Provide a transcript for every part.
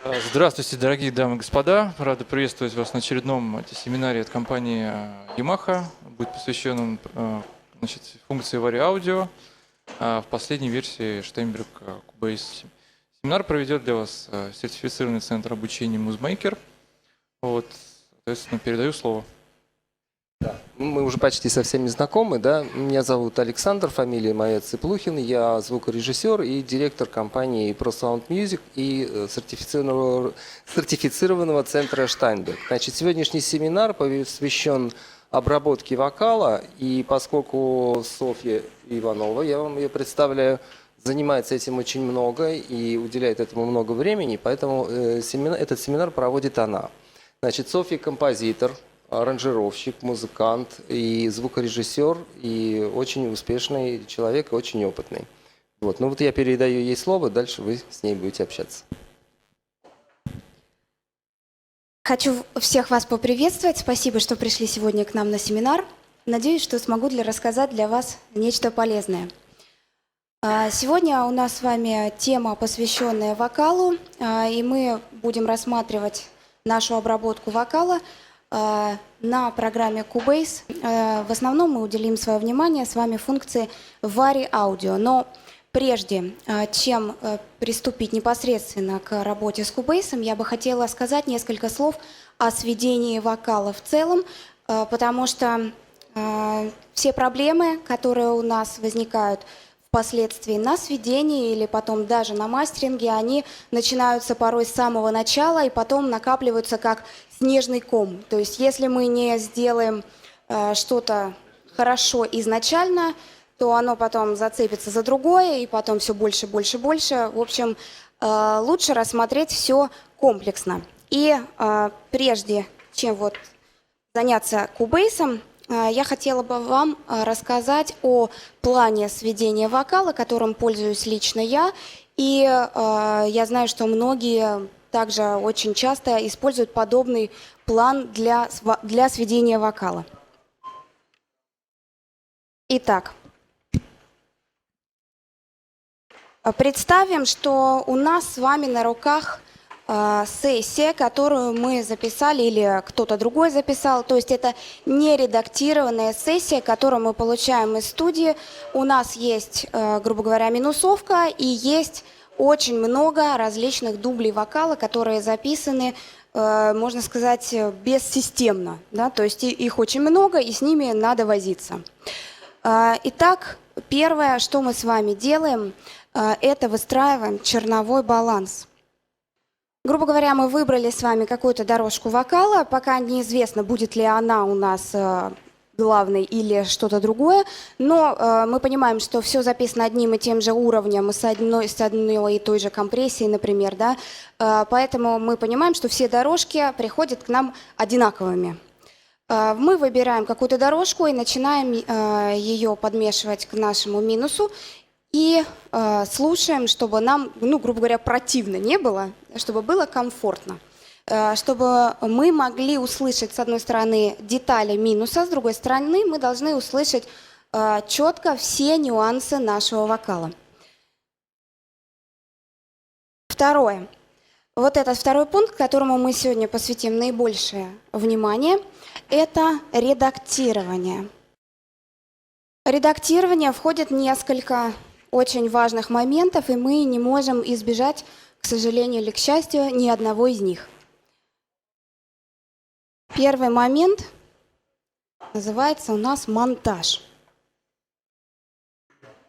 Здравствуйте, дорогие дамы и господа. Рада приветствовать вас на очередном семинаре от компании Yamaha. Будет посвящен значит, функции Vari Audio в последней версии Steinberg Cubase. Семинар проведет для вас сертифицированный центр обучения MuseMaker. Вот, соответственно, передаю слово. Да. Мы уже почти со всеми знакомы, да? Меня зовут Александр, фамилия моя Цыплухин, я звукорежиссер и директор компании ProSound Music и сертифицированного центра Steinberg. Значит, сегодняшний семинар посвящен обработке вокала, и поскольку Софья Иванова, я вам ее представляю, занимается этим очень много и уделяет этому много времени, поэтому этот семинар проводит она. Значит, Софья композитор, аранжировщик, музыкант и звукорежиссер, и очень успешный человек, и очень опытный. Вот. Ну вот я передаю ей слово, дальше вы с ней будете общаться. Хочу всех вас поприветствовать. Спасибо, что пришли сегодня к нам на семинар. Надеюсь, что смогу рассказать для вас нечто полезное. Сегодня у нас с вами тема, посвященная вокалу, и мы будем рассматривать нашу обработку вокала на программе Cubase. В основном мы уделим свое внимание с вами функции Vari Audio. Но прежде чем приступить непосредственно к работе с Cubase, я бы хотела сказать несколько слов о сведении вокала в целом, потому что все проблемы, которые у нас возникают впоследствии на сведении или потом даже на мастеринге, они начинаются порой с самого начала и потом накапливаются как снежный ком. То есть если мы не сделаем что-то хорошо изначально, то оно потом зацепится за другое, и потом все больше, больше, больше. В общем, лучше рассмотреть все комплексно. И прежде чем заняться Cubase, я хотела бы вам рассказать о плане сведения вокала, которым пользуюсь лично я. И я знаю, что многие также очень часто используют подобный план для сведения вокала. Итак, представим, что у нас с вами на руках сессия, которую мы записали или кто-то другой записал. То есть это не редактированная сессия, которую мы получаем из студии. У нас есть, грубо говоря, минусовка и есть очень много различных дублей вокала, которые записаны, можно сказать, бессистемно. Да? То есть их очень много, и с ними надо возиться. Итак, первое, что мы с вами делаем, это выстраиваем черновой баланс. Грубо говоря, мы выбрали с вами какую-то дорожку вокала, пока неизвестно, будет ли она у нас главной или что-то другое, но мы понимаем, что все записано одним и тем же уровнем, с одной и той же компрессией, например, да? Поэтому мы понимаем, что все дорожки приходят к нам одинаковыми. Мы выбираем какую-то дорожку и начинаем ее подмешивать к нашему минусу, и слушаем, чтобы нам, грубо говоря, противно не было, чтобы было комфортно. Чтобы мы могли услышать, с одной стороны, детали минуса, с другой стороны, мы должны услышать четко все нюансы нашего вокала. Второе. Вот этот второй пункт, которому мы сегодня посвятим наибольшее внимание, это редактирование. В редактирование входит несколько очень важных моментов, и мы не можем избежать, к сожалению или к счастью, ни одного из них. Первый момент называется у нас монтаж.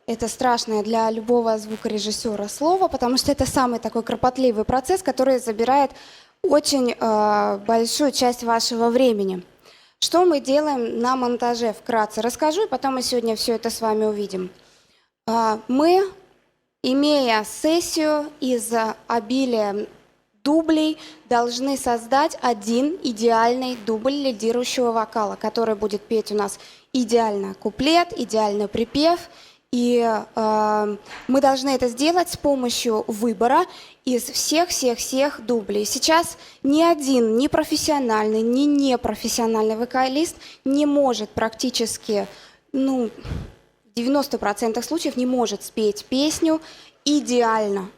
Это страшное для любого звукорежиссера слово, потому что это самый такой кропотливый процесс, который забирает очень большую часть вашего времени. Что мы делаем на монтаже? Вкратце расскажу, и потом мы сегодня все это с вами увидим. Мы, имея сессию из обилия дублей, должны создать один идеальный дубль лидирующего вокала, который будет петь у нас идеально куплет, идеально припев. И мы должны это сделать с помощью выбора из всех дублей. Сейчас ни один, ни профессиональный, ни непрофессиональный вокалист не может практически, в 90% случаев не может спеть песню идеально.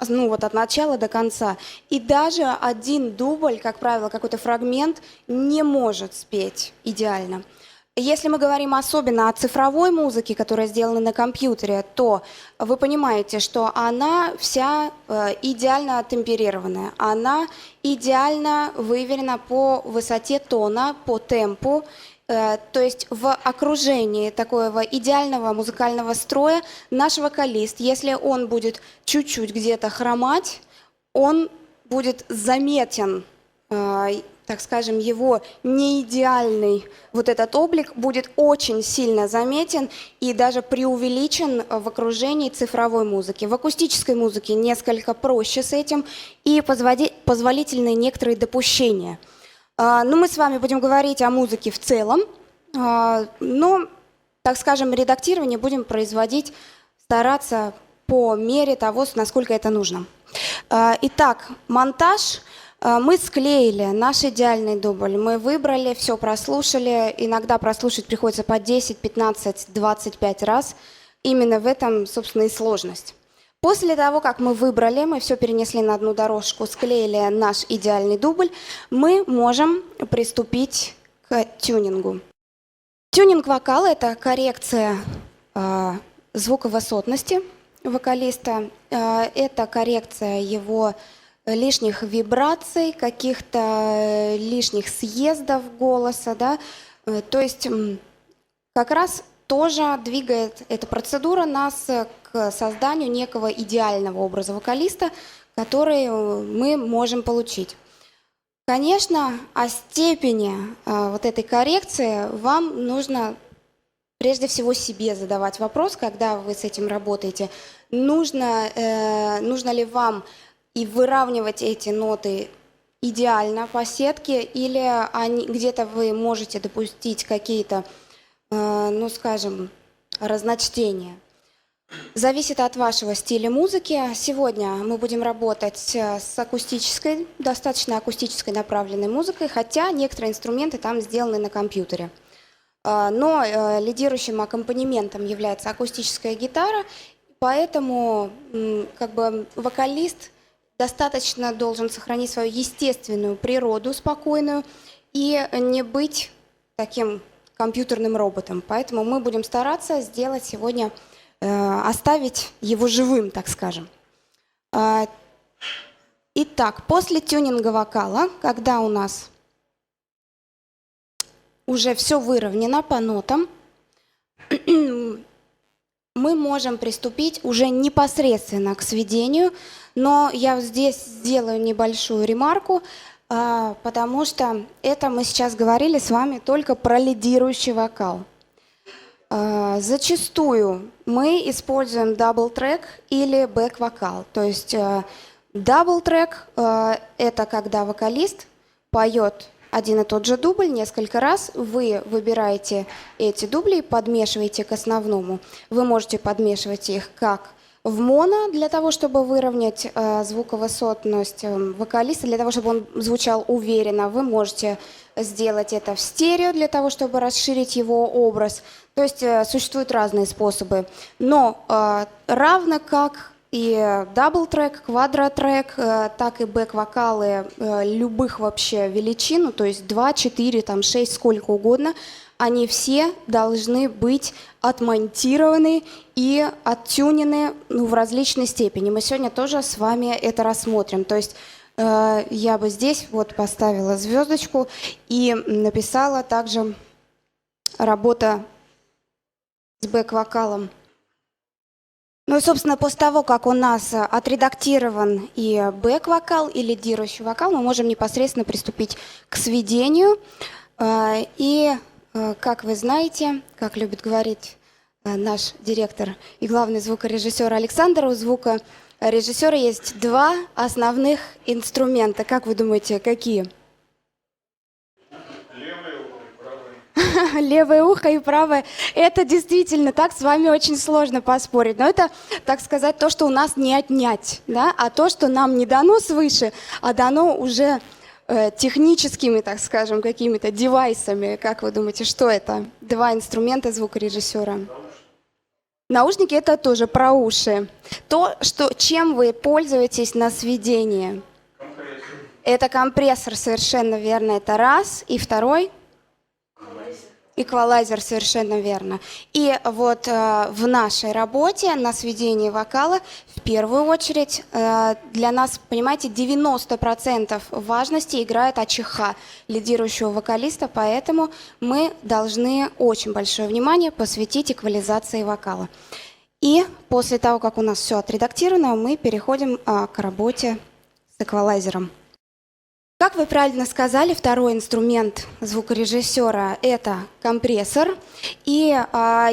ну вот от начала до конца. И даже один дубль, как правило, какой-то фрагмент не может спеть идеально. Если мы говорим особенно о цифровой музыке, которая сделана на компьютере, то вы понимаете, что она вся идеально темперированная, она идеально выверена по высоте тона, по темпу. То есть в окружении такого идеального музыкального строя наш вокалист, если он будет чуть-чуть где-то хромать, он будет заметен, так скажем, его неидеальный вот этот облик будет очень сильно заметен и даже преувеличен в окружении цифровой музыки. В акустической музыке несколько проще с этим и позволительны некоторые допущения. Но мы с вами будем говорить о музыке в целом, но, так скажем, редактирование будем производить, стараться по мере того, насколько это нужно. Итак, монтаж. Мы склеили наш идеальный дубль, мы выбрали, все прослушали. Иногда прослушать приходится по 10, 15, 25 раз. Именно в этом, собственно, и сложность. После того, как мы выбрали, мы все перенесли на одну дорожку, склеили наш идеальный дубль, мы можем приступить к тюнингу. Тюнинг вокала – это коррекция звуковысотности вокалиста, это коррекция его лишних вибраций, каких-то лишних съездов голоса, да? То есть как раз тоже двигает эта процедура нас к созданию некого идеального образа вокалиста, который мы можем получить. Конечно, о степени вот этой коррекции вам нужно прежде всего себе задавать вопрос, когда вы с этим работаете. Нужно ли вам и выравнивать эти ноты идеально по сетке, или где-то вы можете допустить какие-то, ну скажем, разночтения. Зависит от вашего стиля музыки. Сегодня мы будем работать с акустической, достаточно акустической направленной музыкой, хотя некоторые инструменты там сделаны на компьютере. Но лидирующим аккомпанементом является акустическая гитара, поэтому как бы вокалист достаточно должен сохранить свою естественную природу, спокойную, и не быть таким компьютерным роботом. Поэтому мы будем стараться сделать сегодня, оставить его живым, так скажем. Итак, после тюнинга вокала, когда у нас уже все выровнено по нотам, мы можем приступить уже непосредственно к сведению, но я здесь сделаю небольшую ремарку, потому что это мы сейчас говорили с вами только про лидирующий вокал. Зачастую мы используем дабл-трек или бэк-вокал. То есть дабл-трек – это когда вокалист поет один и тот же дубль несколько раз, вы выбираете эти дубли, подмешиваете к основному. Вы можете подмешивать их как в моно, для того, чтобы выровнять звуковысотность вокалиста, для того, чтобы он звучал уверенно. Вы можете сделать это в стерео, для того, чтобы расширить его образ. То есть существуют разные способы. Но равно как и дабл-трек, квадротрек, так и бэк-вокалы любых вообще величин, ну, то есть 2, 4, там, 6, сколько угодно, они все должны быть отмонтированы и оттюнены, ну, в различной степени. Мы сегодня тоже с вами это рассмотрим. То есть я бы здесь вот поставила звездочку и написала также работа с бэк-вокалом. Ну и, собственно, после того, как у нас отредактирован и бэк-вокал, и лидирующий вокал, мы можем непосредственно приступить к сведению. И, как вы знаете, как любит говорить наш директор и главный звукорежиссер Александр, у звукорежиссера есть два основных инструмента. Как вы думаете, какие? Левое ухо и правое. Это действительно так, с вами очень сложно поспорить. Но это, так сказать, то, что у нас не отнять, да? А то, что нам не дано свыше, а дано уже техническими, так скажем, какими-то девайсами. Как вы думаете, что это? Два инструмента звукорежиссера. Наушники — это тоже про уши. То, чем вы пользуетесь на сведении. Это компрессор, совершенно верно, это раз. И второй? Эквалайзер, совершенно верно. И вот в нашей работе на сведении вокала в первую очередь для нас, понимаете, 90% важности играет АЧХ лидирующего вокалиста, поэтому мы должны очень большое внимание посвятить эквализации вокала. И после того, как у нас все отредактировано, мы переходим к работе с эквалайзером. Как вы правильно сказали, второй инструмент звукорежиссера – это компрессор. И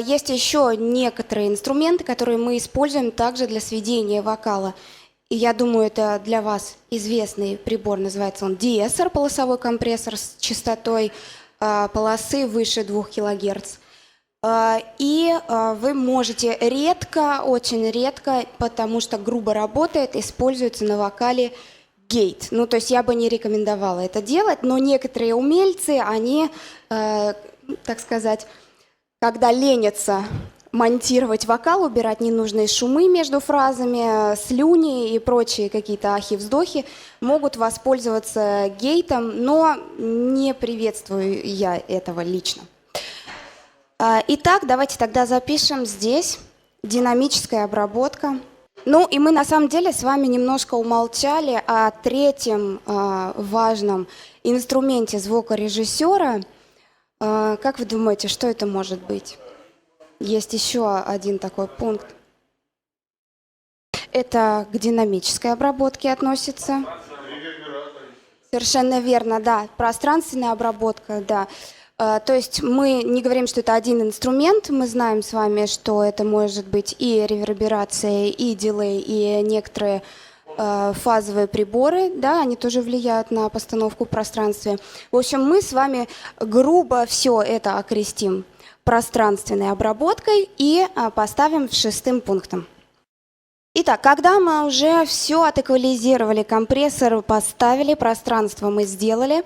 есть еще некоторые инструменты, которые мы используем также для сведения вокала. И я думаю, это для вас известный прибор, называется он деэссор, полосовой компрессор с частотой полосы выше 2 кГц. И вы можете редко, очень редко, потому что грубо работает, используется на вокале гейт. Ну, то есть я бы не рекомендовала это делать, но некоторые умельцы, они, так сказать, когда ленятся монтировать вокал, убирать ненужные шумы между фразами, слюни и прочие какие-то ахи-вздохи, могут воспользоваться гейтом, но не приветствую я этого лично. Итак, давайте тогда запишем здесь динамическая обработка. Ну и мы на самом деле с вами немножко умолчали о третьем важном инструменте звукорежиссера. Как вы думаете, что это может быть? Есть еще один такой пункт. Это к динамической обработке относится. Совершенно верно, да. Пространственная обработка, да. То есть мы не говорим, что это один инструмент, мы знаем с вами, что это может быть и реверберация, и дилей, и некоторые фазовые приборы, да, они тоже влияют на постановку в пространстве. В общем, мы с вами грубо все это окрестим пространственной обработкой и поставим 6-м пунктом. Итак, когда мы уже все отэквализировали, компрессор поставили, пространство мы сделали,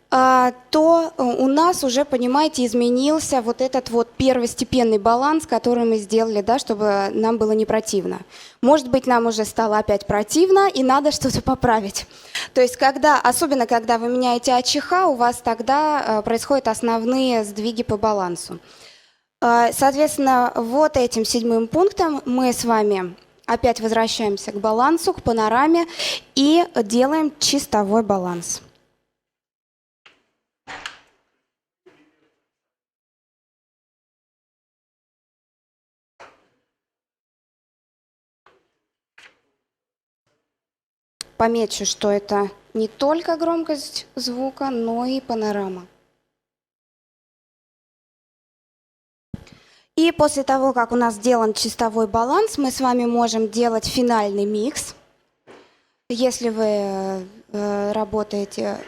то у нас уже, понимаете, изменился вот этот вот первостепенный баланс, который мы сделали, да, чтобы нам было не противно. Может быть, нам уже стало опять противно, и надо что-то поправить. То есть, особенно когда вы меняете АЧХ, у вас тогда происходят основные сдвиги по балансу. Соответственно, вот этим 7-м пунктом мы с вами опять возвращаемся к балансу, к панораме и делаем чистовой баланс. Помечу, что это не только громкость звука, но и панорама. И после того, как у нас сделан чистовой баланс, мы с вами можем делать финальный микс. Если вы работаете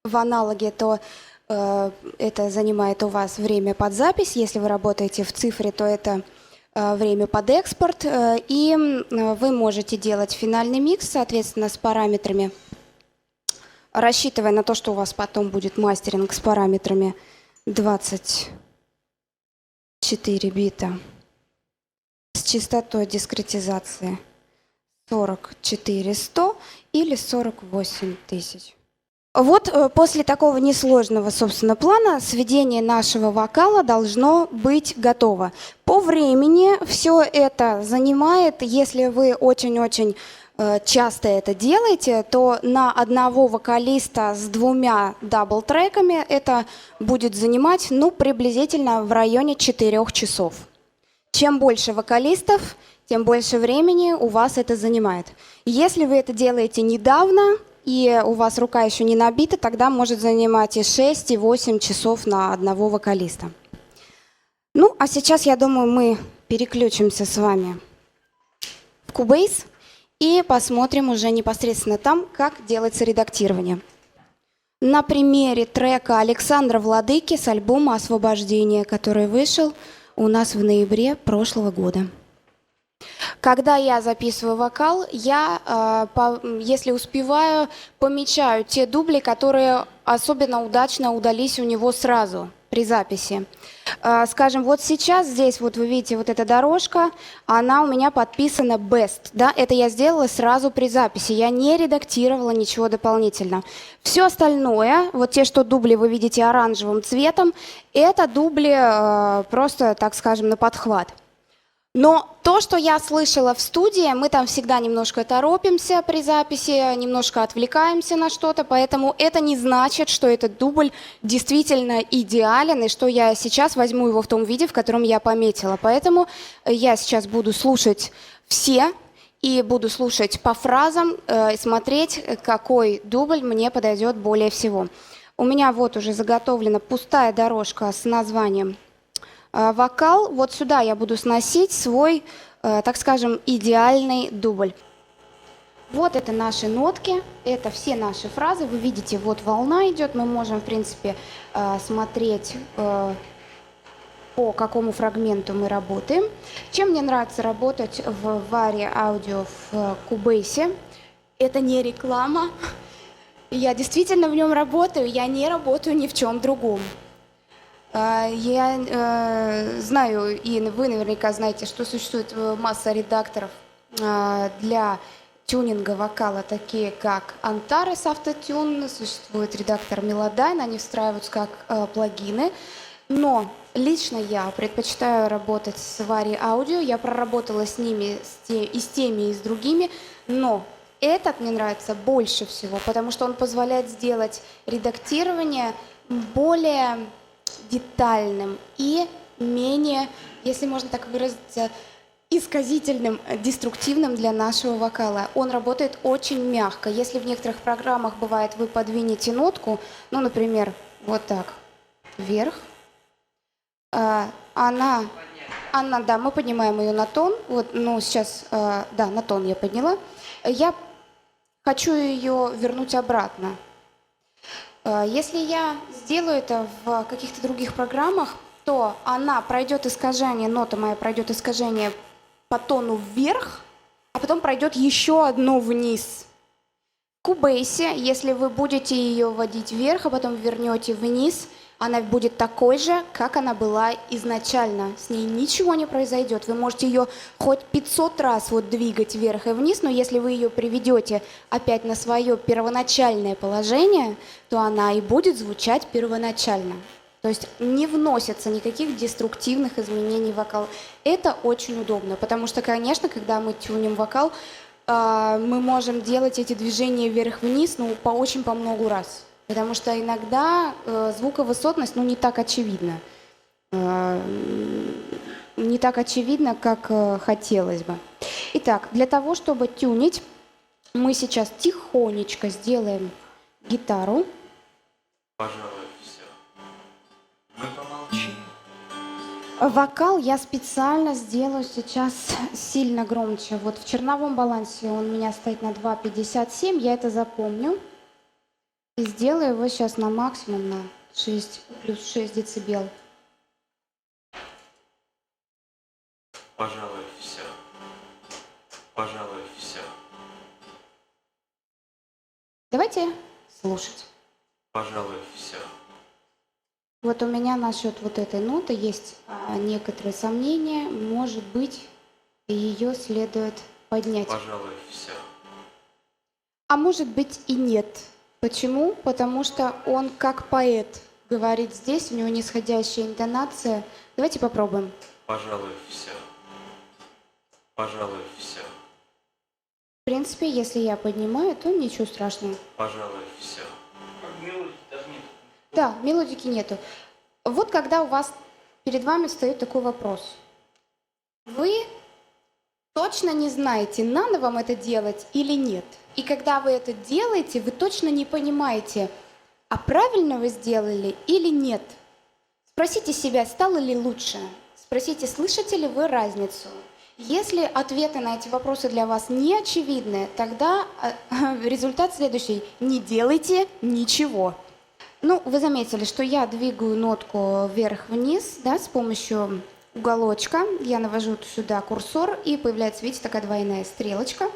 в аналоге, то это занимает у вас время под запись. Если вы работаете в цифре, то это время под экспорт, и вы можете делать финальный микс, соответственно, с параметрами, рассчитывая на то, что у вас потом будет мастеринг с параметрами 24 бита, с частотой дискретизации 44100 или 48 тысяч. Вот после такого несложного, собственно, плана сведение нашего вокала должно быть готово. По времени все это занимает, если вы очень-очень часто это делаете, то на одного вокалиста с 2 дабл-треками это будет занимать, ну, приблизительно в районе 4 часов. Чем больше вокалистов, тем больше времени у вас это занимает. Если вы это делаете недавно, и у вас рука еще не набита, тогда может занимать и 6, и 8 часов на одного вокалиста. Ну, а сейчас, я думаю, мы переключимся с вами в Cubase и посмотрим уже непосредственно там, как делается редактирование. На примере трека Александра Владыки с альбома «Освобождение», который вышел у нас в ноябре прошлого года. Когда я записываю вокал, я, если успеваю, помечаю те дубли, которые особенно удачно удались у него сразу. при записи. Скажем, вот сейчас здесь вот вы видите вот эта дорожка, она у меня подписана best, да, это я сделала сразу при записи, я не редактировала ничего дополнительно. Все остальное, вот те, что дубли вы видите оранжевым цветом, это дубли просто, так скажем, на подхват. Но то, что я слышала в студии, мы там всегда немножко торопимся при записи, немножко отвлекаемся на что-то, поэтому это не значит, что этот дубль действительно идеален, и что я сейчас возьму его в том виде, в котором я пометила. Поэтому я сейчас буду слушать все и буду слушать по фразам, смотреть, какой дубль мне подойдет более всего. У меня вот уже заготовлена пустая дорожка с названием «Вокал». Вот сюда я буду сносить свой, так скажем, идеальный дубль. Вот это наши нотки, это все наши фразы. Вы видите, вот волна идет. Мы можем, в принципе, смотреть, по какому фрагменту мы работаем. Чем мне нравится работать в Vari Audio в Cubase? Это не реклама. Я действительно в нем работаю, я не работаю ни в чем другом. Я знаю, и вы наверняка знаете, что существует масса редакторов для тюнинга вокала, такие как Antares Autotune, существует редактор Melodyne, они встраиваются как плагины. Но лично я предпочитаю работать с Vari Audio, я проработала с ними и с теми, и с другими, но этот мне нравится больше всего, потому что он позволяет сделать редактирование более детальным и менее, если можно так выразиться, исказительным, деструктивным для нашего вокала. Он работает очень мягко. Если в некоторых программах бывает, вы подвинете нотку, ну, например, вот так, вверх, да, мы поднимаем ее на тон, вот, ну, сейчас, да, на тон я подняла. Я хочу ее вернуть обратно. Если я сделаю это в каких-то других программах, то она пройдет искажение, нота моя пройдет искажение по тону вверх, а потом пройдет еще одно вниз. В Cubase, если вы будете ее вводить вверх, а потом вернете вниз, она будет такой же, как она была изначально. С ней ничего не произойдет. Вы можете ее хоть 500 раз вот двигать вверх и вниз, но если вы ее приведете опять на свое первоначальное положение, то она и будет звучать первоначально. То есть не вносятся никаких деструктивных изменений в вокал. Это очень удобно, потому что, конечно, когда мы тюним вокал, мы можем делать эти движения вверх-вниз, ну, очень по много раз. Потому что иногда звуковысотность, ну, не так очевидна. Не так очевидно, как хотелось бы. Итак, для того, чтобы тюнить, мы сейчас тихонечко сделаем гитару. Пожалуй, все. Мы помолчим. Вокал я специально сделаю сейчас сильно громче. Вот в черновом балансе он у меня стоит на 2,57, я это запомню. И сделаю его сейчас на максимум, на 6, плюс 6 децибел. Пожалуй, все. Пожалуй, все. Давайте слушать. Пожалуй, все. Вот у меня насчет вот этой ноты есть некоторые сомнения. Может быть, ее следует поднять. Пожалуй, все. А может быть и нет. Почему? Потому что он как поэт говорит здесь, у него нисходящая интонация. Давайте попробуем. Пожалуй, все. Пожалуй, все. В принципе, если я поднимаю, то ничего страшного. Пожалуй, все. Да, мелодики нету. Вот когда у вас перед вами встает такой вопрос. Вы точно не знаете, надо вам это делать или нет. И когда вы это делаете, вы точно не понимаете, а правильно вы сделали или нет. Спросите себя, стало ли лучше. Спросите, слышите ли вы разницу. Если ответы на эти вопросы для вас не очевидны, тогда результат следующий. Не делайте ничего. Ну, вы заметили, что я двигаю нотку вверх-вниз, да, с помощью уголочка. Я навожу сюда курсор, и появляется, видите, такая двойная стрелочка.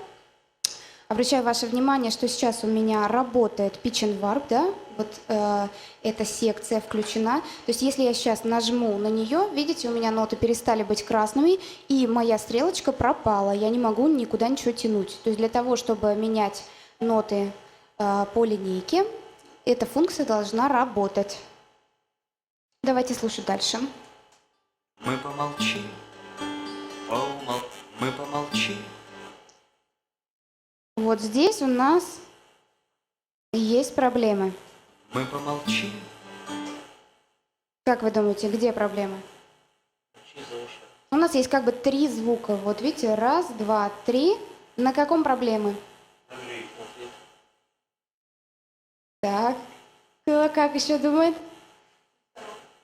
Обращаю ваше внимание, что сейчас у меня работает pitch and warp, да, вот эта секция включена. То есть если я сейчас нажму на нее, видите, у меня ноты перестали быть красными, и моя стрелочка пропала. Я не могу никуда ничего тянуть. То есть для того, чтобы менять ноты по линейке, эта функция должна работать. Давайте слушать дальше. Мы помолчим, мы помолчим. Вот здесь у нас есть проблемы. Мы помолчим. Как вы думаете, где проблемы? У нас есть как бы 3 звука. Вот видите, 1, 2, 3. На каком проблемы? Так. Кто как еще думает?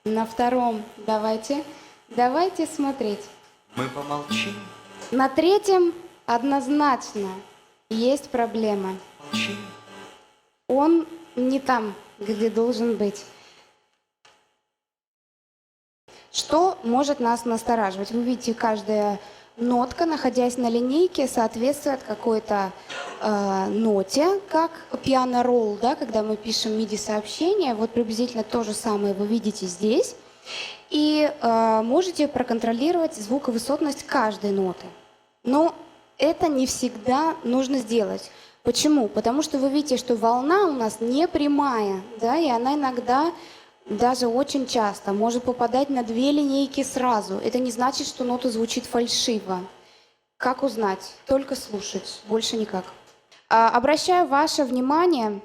На втором. Давайте смотреть. Мы помолчим, На третьем однозначно есть проблема. молчим. Он не там, где должен быть. Что может нас настораживать? Вы видите, каждая нотка, находясь на линейке, соответствует какой-то ноте, как piano-roll, да, когда мы пишем MIDI-сообщение. Вот приблизительно то же самое вы видите здесь. И можете проконтролировать звуковысотность каждой ноты. Но это не всегда нужно сделать. Почему? Потому что вы видите, что волна у нас не прямая, да, и она иногда, даже очень часто, может попадать на 2 линейки сразу. Это не значит, что нота звучит фальшиво. Как узнать? Только слушать, больше никак. Обращаю ваше внимание,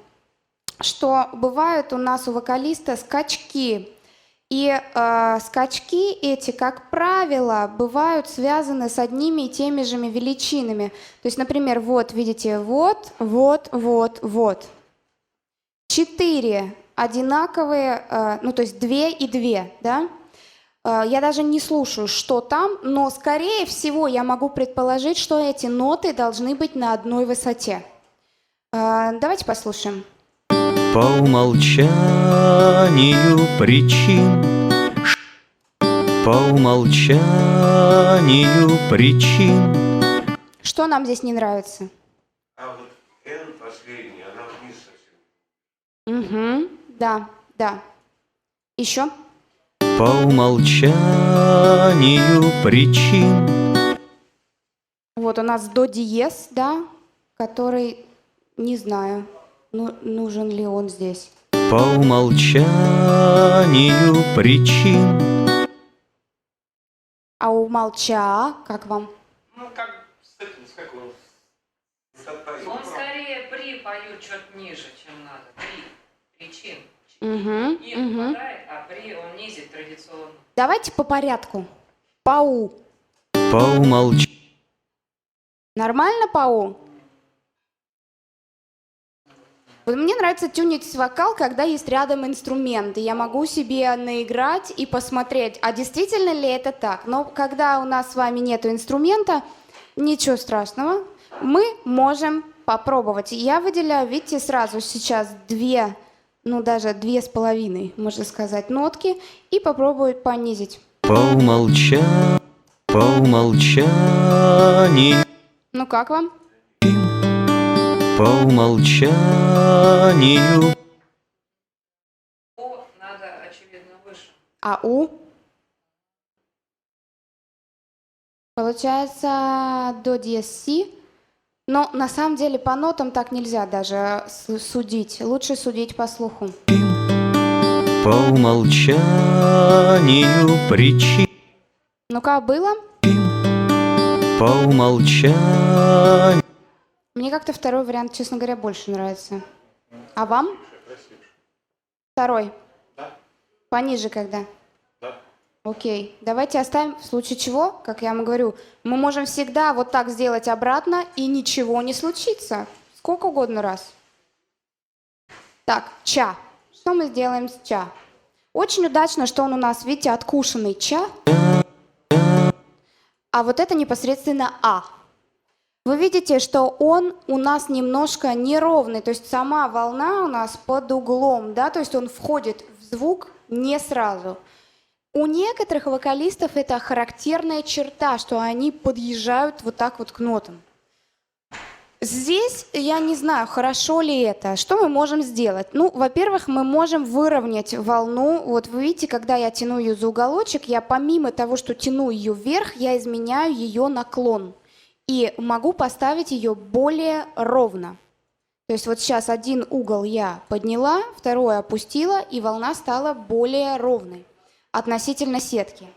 что бывают у нас у вокалиста скачки. И скачки эти, как правило, бывают связаны с одними и теми же величинами. То есть, например, вот, видите, вот. 4 одинаковые, ну, то есть 2 и 2, да? Я даже не слушаю, что там, но, скорее всего, я могу предположить, что эти ноты должны быть на одной высоте. Давайте послушаем. По умолчанию причин, по умолчанию причин. Что нам здесь не нравится? А вот N последняя, она вниз совсем. Угу, да. Еще? По умолчанию причин. Вот у нас до диез, да, который, не знаю, нужен ли он здесь. По умолчанию причин. А у молча, как вам? Ну, как с этим, с как он? Он скорее при поет чуть ниже, чем надо. При. Причин. Угу, И хватает, а при он низит традиционно. Давайте по порядку. Пау. По умолчанию. Нормально, Пау? Вот мне нравится тюнить вокал, когда есть рядом инструменты. Я могу себе наиграть и посмотреть, а действительно ли это так. Но когда у нас с вами нет инструмента, ничего страшного, мы можем попробовать. Я выделяю, видите, сразу сейчас 2, ну даже 2,5, можно сказать, нотки, и попробую понизить. По умолчанию. Ну как вам? По умолчанию. О, надо, очевидно, выше. А У? Получается до диез си. Но на самом деле по нотам так нельзя даже судить. Лучше судить по слуху. По умолчанию причин. Ну-ка, было? По умолчанию. Мне как-то второй вариант, честно говоря, больше нравится. А вам? Второй? Да. Пониже когда? Да. Окей. Давайте оставим, в случае чего, как я вам говорю, мы можем всегда вот так сделать обратно, и ничего не случится. Сколько угодно раз. Так, ча. Что мы сделаем с ча? Очень удачно, что он у нас, видите, откушенный ча. А вот это непосредственно а. Вы видите, что он у нас немножко неровный, то есть сама волна у нас под углом, да, то есть он входит в звук не сразу. У некоторых вокалистов это характерная черта, что они подъезжают вот так вот к нотам. Здесь я не знаю, хорошо ли это. Что мы можем сделать? Ну, во-первых, мы можем выровнять волну. Вот вы видите, когда я тяну ее за уголочек, я помимо того, что тяну ее вверх, я изменяю ее наклон. И могу поставить ее более ровно. То есть вот сейчас один угол я подняла, второй опустила, и волна стала более ровной относительно сетки.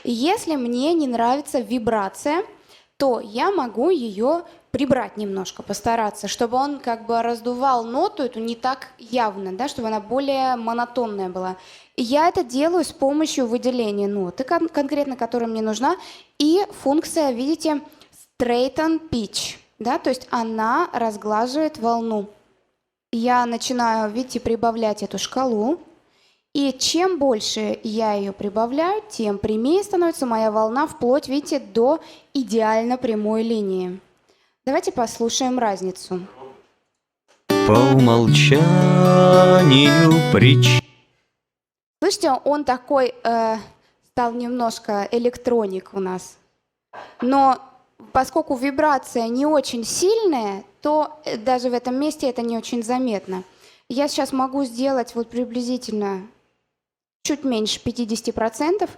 Если мне не нравится вибрация, то я могу ее прибрать немножко, постараться, чтобы он как бы раздувал ноту эту не так явно, да, чтобы она более монотонная была. И я это делаю с помощью выделения ноты, конкретно которая мне нужна, и функция, видите, straighten pitch, да, то есть она разглаживает волну. Я начинаю, видите, прибавлять эту шкалу, и чем больше я ее прибавляю, тем прямее становится моя волна, вплоть, видите, до идеально прямой линии. Давайте послушаем разницу. По умолчанию причина. Слышите, он такой стал немножко электроник у нас. Но поскольку вибрация не очень сильная, то даже в этом месте это не очень заметно. Я сейчас могу сделать вот приблизительно чуть меньше 50%,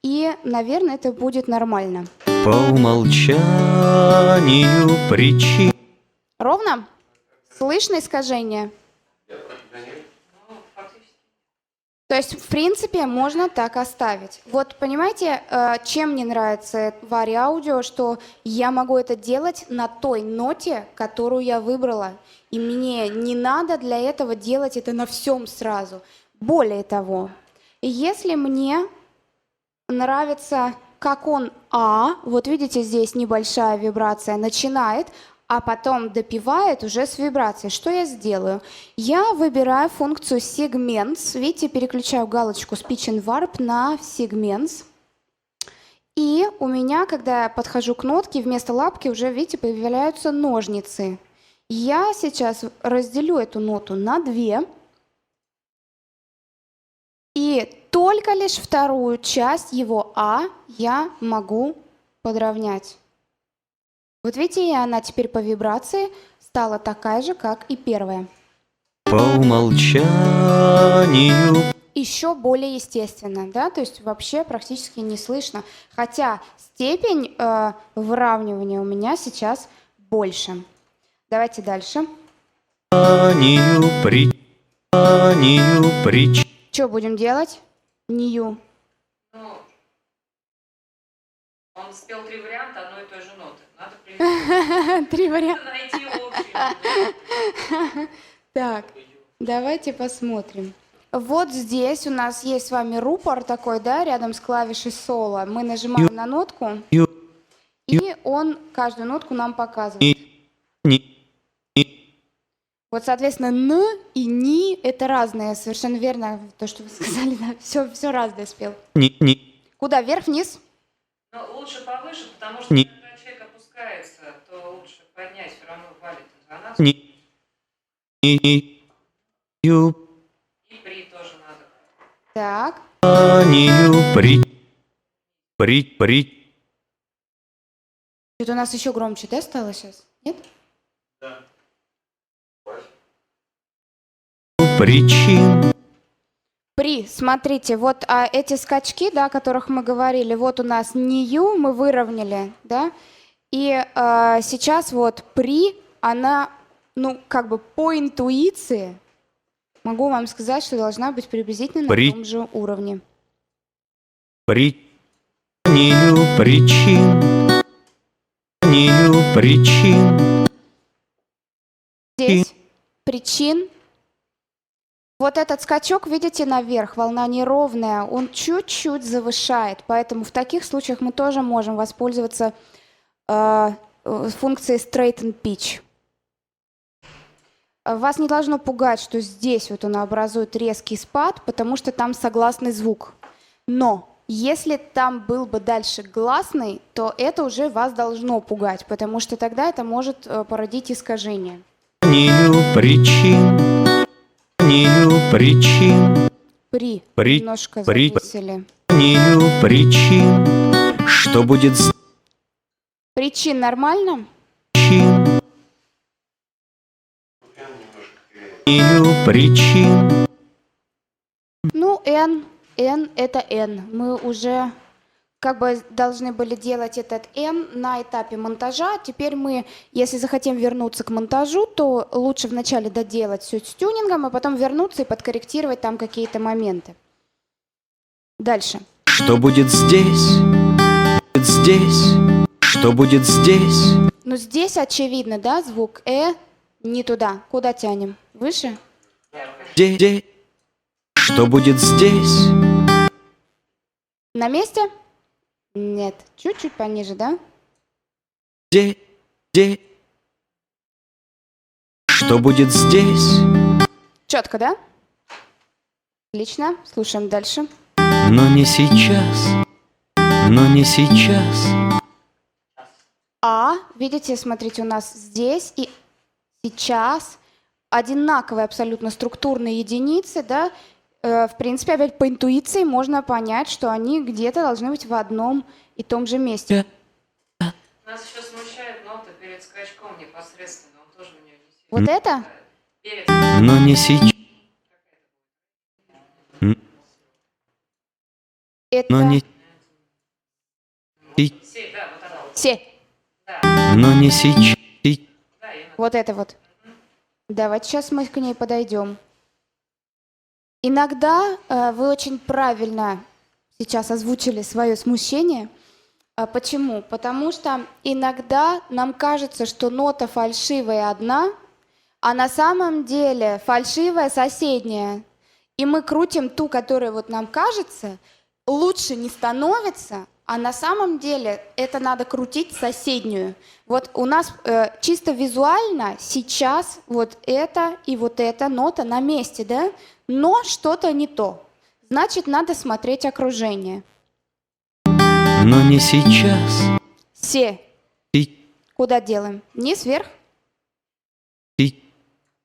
и, наверное, это будет нормально. По умолчанию причина. Ровно? Слышно искажение? То есть, в принципе, можно так оставить. Вот понимаете, чем мне нравится Vari Audio, что я могу это делать на той ноте, которую я выбрала. И мне не надо для этого делать это на всем сразу. Более того, если мне нравится, как он вот видите, здесь небольшая вибрация начинает, а потом допивает уже с вибрацией. Что я сделаю? Я выбираю функцию Segments. Видите, переключаю галочку Speech and Warp на Segments. И у меня, когда я подхожу к нотке, вместо лапки уже, видите, появляются ножницы. Я сейчас разделю эту ноту на 2. И только лишь вторую часть его я могу подровнять. Вот видите, она теперь по вибрации стала такая же, как и первая. По умолчанию. Еще более естественно, да, то есть вообще практически не слышно. Хотя степень выравнивания у меня сейчас больше. Давайте дальше. Что будем делать? Нью. Ну, он спел 3 варианта одной и той же ноты. Надо примерно 3 варианта. найти общий. Так, давайте посмотрим. Вот здесь у нас есть с вами рупор такой, да, рядом с клавишей соло. Мы нажимаем на нотку, и он каждую нотку нам показывает. Вот, соответственно, н и ни – это разные, совершенно верно, то, что вы сказали, да, все разное спел. Куда, вверх-вниз? Но лучше повыше, потому что когда человек опускается, то лучше поднять, все равно валит интонацию. И при тоже надо. Так. Что-то у нас еще громче, да, стало сейчас? Нет? Причин. Смотрите, вот эти скачки, да, о которых мы говорили, вот у нас нью мы выровняли, да, и сейчас вот она, ну, как бы по интуиции, могу вам сказать, что должна быть приблизительно на том же уровне. Причин. Здесь причин. Вот этот скачок, видите, наверх, волна неровная, он чуть-чуть завышает, поэтому в таких случаях мы тоже можем воспользоваться функцией Straighten Pitch. Вас не должно пугать, что здесь вот он образует резкий спад, потому что там согласный звук. Но если там был бы дальше гласный, то это уже вас должно пугать, потому что тогда это может породить искажение. Немножко зависели. Что будет с Причин нормально? причин. Ну, N это N. Мы уже как бы должны были делать этот N на этапе монтажа. Теперь мы, если захотим вернуться к монтажу, то лучше вначале доделать все с тюнингом, а потом вернуться и подкорректировать там какие-то моменты. Дальше. Что будет здесь? Здесь? Что будет здесь? Ну, здесь очевидно, да, звук не туда. Куда тянем? Выше? Здесь? Что будет здесь? На месте? Нет. Чуть-чуть пониже, да? Здесь? Здесь? Что будет здесь? Четко, да? Отлично. Слушаем дальше. Но не сейчас. Но не сейчас. Видите, смотрите, у нас здесь и сейчас одинаковые абсолютно структурные единицы, да? В принципе, опять по интуиции можно понять, что они где-то должны быть в одном и том же месте. Нас еще смущает нота перед скачком непосредственно, он тоже в нее не сильно. Вот это? Перед Но не сейчас. Это Но не... Се, да, вот она вот. се. Но не сейчас. Да, именно. Вот это вот. Давайте сейчас мы к ней подойдем. Иногда вы очень правильно сейчас озвучили свое смущение. Почему? Потому что иногда нам кажется, что нота фальшивая одна, а на самом деле фальшивая соседняя. И мы крутим ту, которая вот нам кажется, лучше не становится, а на самом деле это надо крутить соседнюю. Вот у нас чисто визуально сейчас вот эта и вот эта нота на месте, да? Но что-то не то. Значит, надо смотреть окружение. Но не сейчас. Се. И- Куда делаем? Вниз, вверх?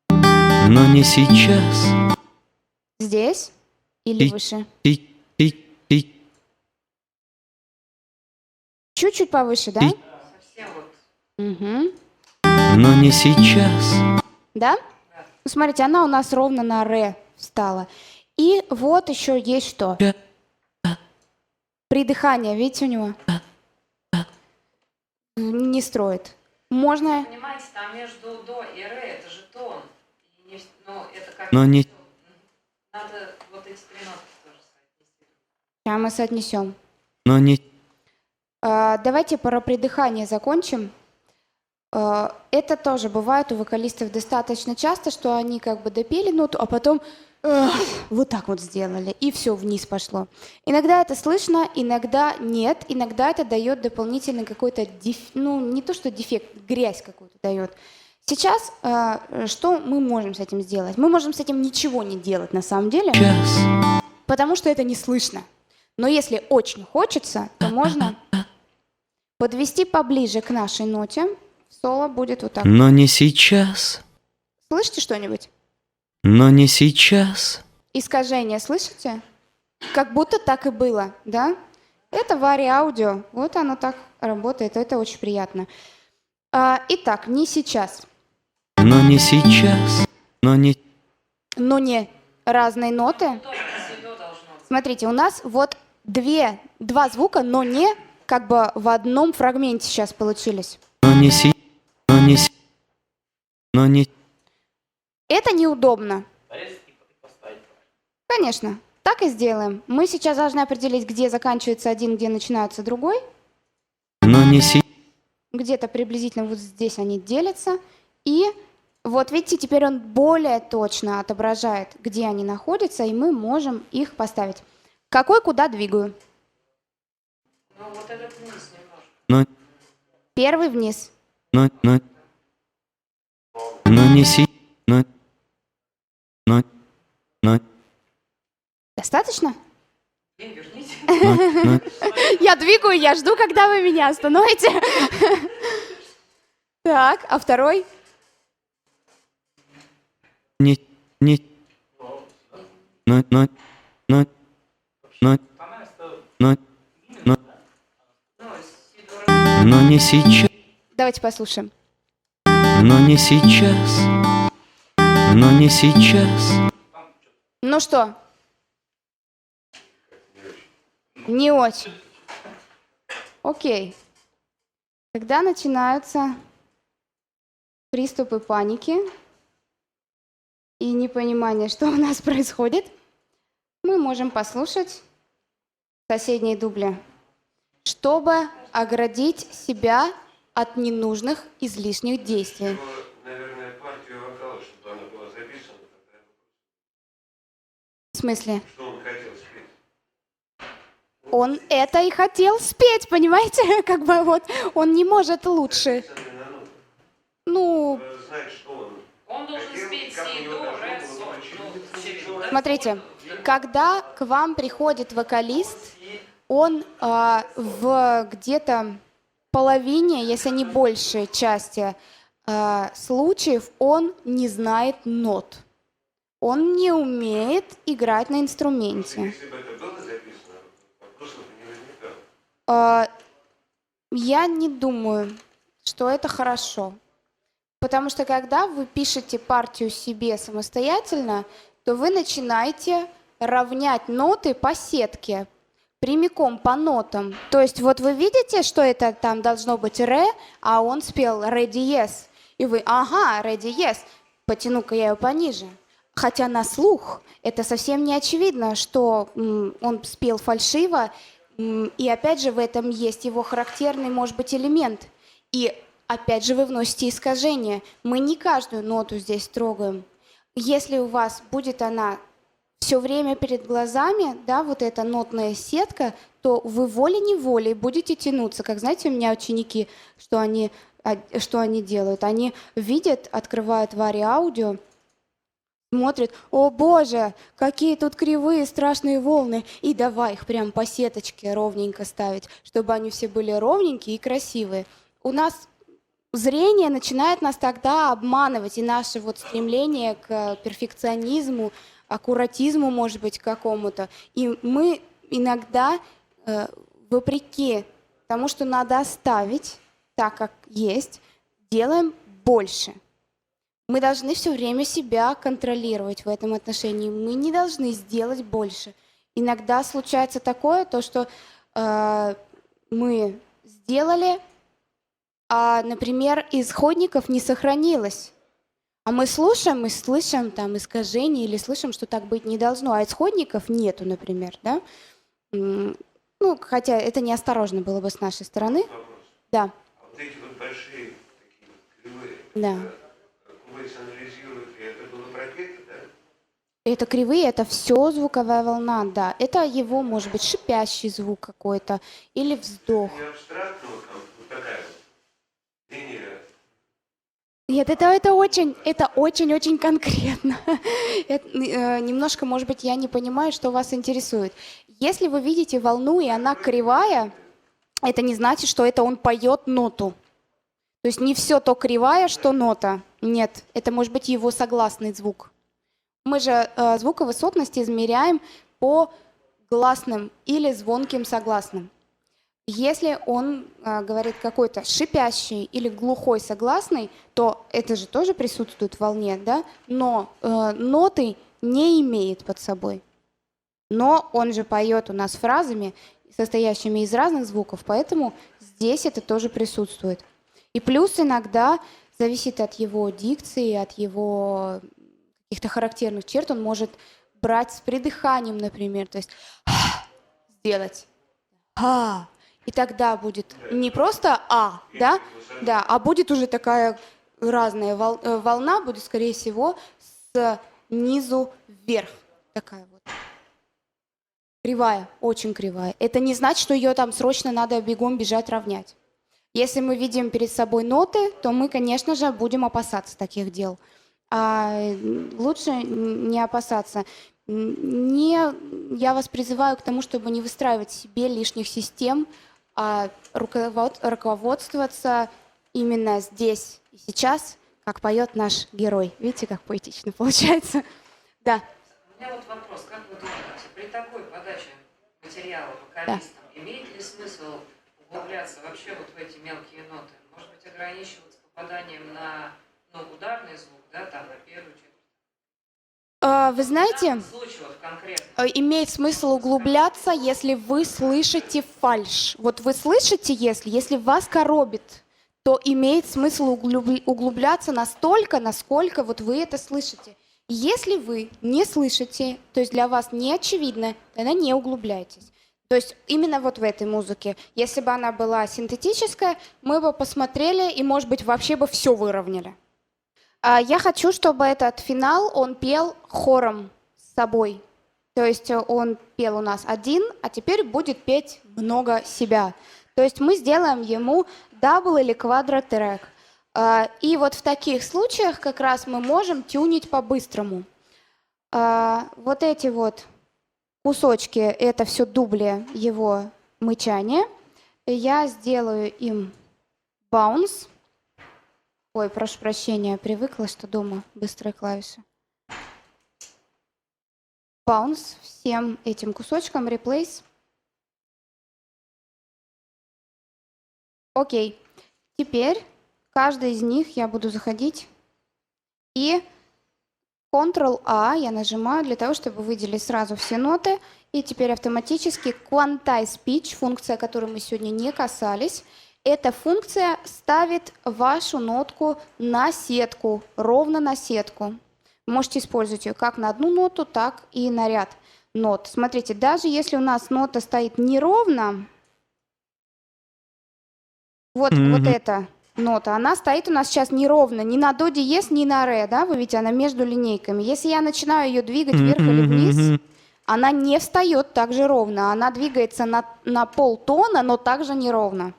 Но не сейчас. Здесь? Или И- выше? И- Чуть-чуть повыше, да? Совсем вот. Угу. Но не сейчас. Да? Ну, смотрите, она у нас ровно на ре встала. И вот еще есть что. Придыхание, видите, у него? Не строит. Можно... Понимаете, там между до и ре это же тон. И не, ну, это как... Но не... Надо вот эти три ноты тоже соотнести. Сейчас мы соотнесем. Но не... Давайте про придыхание закончим. Это тоже бывает у вокалистов достаточно часто, что они как бы допели ноту, а потом вот так вот сделали, и все, вниз пошло. Иногда это слышно, иногда нет, иногда это дает дополнительный какой-то, ну не то что дефект, грязь какую-то дает. Сейчас что мы можем с этим сделать? Мы можем с этим ничего не делать на самом деле, Сейчас. потому что это не слышно. Но если очень хочется, то можно подвести поближе к нашей ноте. Соло будет вот так. Но не сейчас. Слышите что-нибудь? Но не сейчас. Искажение слышите? Как будто так и было, да? Это Вари Аудио. Вот оно так работает. Это очень приятно. Итак, не сейчас. Но не сейчас. Но не... Но не разные ноты. Тоже си до должно быть. Смотрите, у нас вот два звука, но не как бы в одном фрагменте сейчас получились. Но не си... Но не си... Но не... Это неудобно. Конечно, так и сделаем. Мы сейчас должны определить, где заканчивается один, где начинается другой. Но не си... Где-то приблизительно вот здесь они делятся. И вот видите, теперь он более точно отображает, где они находятся, и мы можем их поставить. Какой куда двигаю? Ну, вот этот вниз немножко. Но... Первый вниз. Но не си... Но... Достаточно? Верните. Но... Я двигаю, я жду, когда вы меня остановите. Так, а второй? Не... Но... Ну, си до ре. Но не сейчас. Давайте послушаем. Но не сейчас. но не сейчас. Ну что? Не очень. Окей. Когда начинаются приступы паники и непонимание, что у нас происходит, мы можем послушать соседние дубли, чтобы оградить себя от ненужных излишних действий. Наверное, партию вокала, чтобы она была записана. В смысле? Что он хотел спеть? Он это и хотел спеть, понимаете? Как бы вот он не может лучше. Записанный на ноты. Ну, Знать, что он. Он должен Хотел, спеть как у си, него до, должно ре, было соль. получиться. Ну, очевидно, да? смотрите, когда к вам приходит вокалист, он в где-то половине, если не большей части случаев, он не знает нот. Он не умеет играть на инструменте. Если бы это было записано, вопросов бы не возникало. Я не думаю, что это хорошо. Потому что когда вы пишете партию себе самостоятельно, то вы начинаете равнять ноты по сетке, прямиком по нотам. То есть вот вы видите, что это там должно быть ре, а он спел ре диез. И вы, ага, ре диез, потяну-ка я ее пониже. Хотя на слух это совсем не очевидно, что он спел фальшиво, и опять же в этом есть его характерный, может быть, элемент. И опять же вы вносите искажения. Мы не каждую ноту здесь трогаем. Если у вас будет она все время перед глазами, да, вот эта нотная сетка, то вы волей-неволей будете тянуться. Как знаете, у меня ученики, что они делают? Они видят, открывают Вари аудио, смотрят, о боже, какие тут кривые страшные волны, и давай их прям по сеточке ровненько ставить, чтобы они все были ровненькие и красивые. У нас зрение начинает нас тогда обманывать, и наше вот стремление к перфекционизму, аккуратизму, может быть, какому-то. И мы иногда, вопреки тому, что надо оставить так, как есть, делаем больше. Мы должны все время себя контролировать в этом отношении. Мы не должны сделать больше. Иногда случается такое, то, что мы сделали, а, например, исходников не сохранилось. А мы слушаем и слышим там искажения или слышим, что так быть не должно, а исходников нету, например, да? Ну, хотя это неосторожно было бы с нашей стороны. Вопрос. Да, А вот эти вот большие такие вот кривые, да. вы анализируете, это было пропето, да? Это кривые, это все звуковая волна, да. Это его, может быть, шипящий звук какой-то или вздох. Не абстрактного, там, вот такая вот линия. Нет, это очень-очень конкретно. Немножко, может быть, я не понимаю, что вас интересует. Если вы видите волну, и она кривая, это не значит, что это он поет ноту. То есть не все то кривая, что нота. Нет, это может быть его согласный звук. Мы же звуковысотность измеряем по гласным или звонким согласным. Если он говорит какой-то шипящий или глухой согласный, то это же тоже присутствует в волне, да? Но ноты не имеет под собой. Но он же поет у нас фразами, состоящими из разных звуков, поэтому здесь это тоже присутствует. И плюс иногда зависит от его дикции, от его каких-то характерных черт, он может брать с придыханием, например, то есть сделать и тогда будет не просто да, а будет уже такая разная волна, будет, скорее всего, снизу вверх, такая вот. Кривая, очень кривая. Это не значит, что ее там срочно надо бегом бежать равнять. Если мы видим перед собой ноты, то мы, конечно же, будем опасаться таких дел. А лучше не опасаться. Я вас призываю к тому, чтобы не выстраивать себе лишних систем, а руководствоваться именно здесь и сейчас, как поет наш герой. Видите, как поэтично получается? Да. У меня вот вопрос, как вы думаете, при такой подаче материала вокалистам имеет ли смысл углубляться вообще вот в эти мелкие ноты? Может быть, ограничиваться попаданием на ударный звук, да, там, на первую четверть, Вы знаете, В случае вот конкретно. имеет смысл углубляться, если вы слышите фальшь. Вот вы слышите, если вас коробит, то имеет смысл углубляться настолько, насколько вот вы это слышите. Если вы не слышите, то есть для вас не очевидно, тогда не углубляйтесь. То есть именно вот в этой музыке. Если бы она была синтетическая, мы бы посмотрели и, может быть, вообще бы все выровняли. Я хочу, чтобы этот финал он пел хором с собой. То есть он пел у нас один, а теперь будет петь много себя. То есть мы сделаем ему дабл или квадротрек. И вот в таких случаях как раз мы можем тюнить по-быстрому. Вот эти вот кусочки, это все дубли его мычания. Я сделаю им баунс. Ой, прошу прощения, привыкла, что дома быстрые клавиши. Баунс всем этим кусочкам, replace. Окей, теперь каждый из них я буду заходить и Ctrl-A я нажимаю для того, чтобы выделить сразу все ноты. И теперь автоматически Quantize Pitch, функция, которой мы сегодня не касались, эта функция ставит вашу нотку на сетку, ровно на сетку. Вы можете использовать ее как на одну ноту, так и на ряд нот. Смотрите, даже если у нас нота стоит неровно, вот эта нота, она стоит у нас сейчас неровно, ни на до диез, ни на ре, да, вы видите, она между линейками. Если я начинаю ее двигать вверх или вниз, она не встает так же ровно, она двигается на полтона, но также неровно.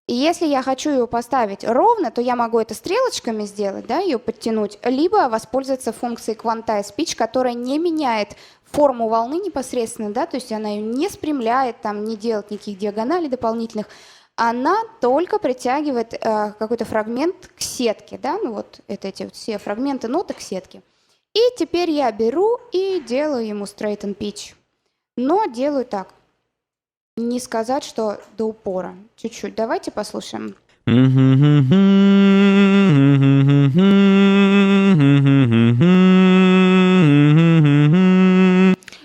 И если я хочу ее поставить ровно, то я могу это стрелочками сделать, да, ее подтянуть, либо воспользоваться функцией Quantize Pitch, которая не меняет форму волны непосредственно, да, то есть она ее не спрямляет, там, не делает никаких диагоналей дополнительных, она только притягивает какой-то фрагмент к сетке, да, ну вот это эти вот все фрагменты ноты к сетке. И теперь я беру и делаю ему straighten pitch, но делаю так. Не сказать, что до упора. Чуть-чуть. Давайте послушаем.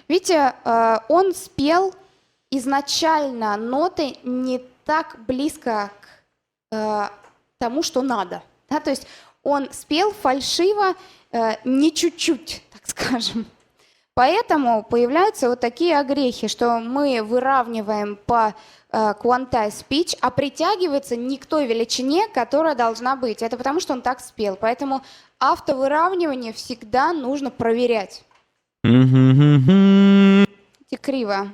Видите, он спел изначально ноты не так близко к тому, что надо. Да? То есть он спел фальшиво не чуть-чуть, так скажем. Поэтому появляются вот такие огрехи, что мы выравниваем по Quantize Pitch, а притягивается не к той величине, которая должна быть. Это потому, что он так спел. Поэтому автовыравнивание всегда нужно проверять. Видите, криво.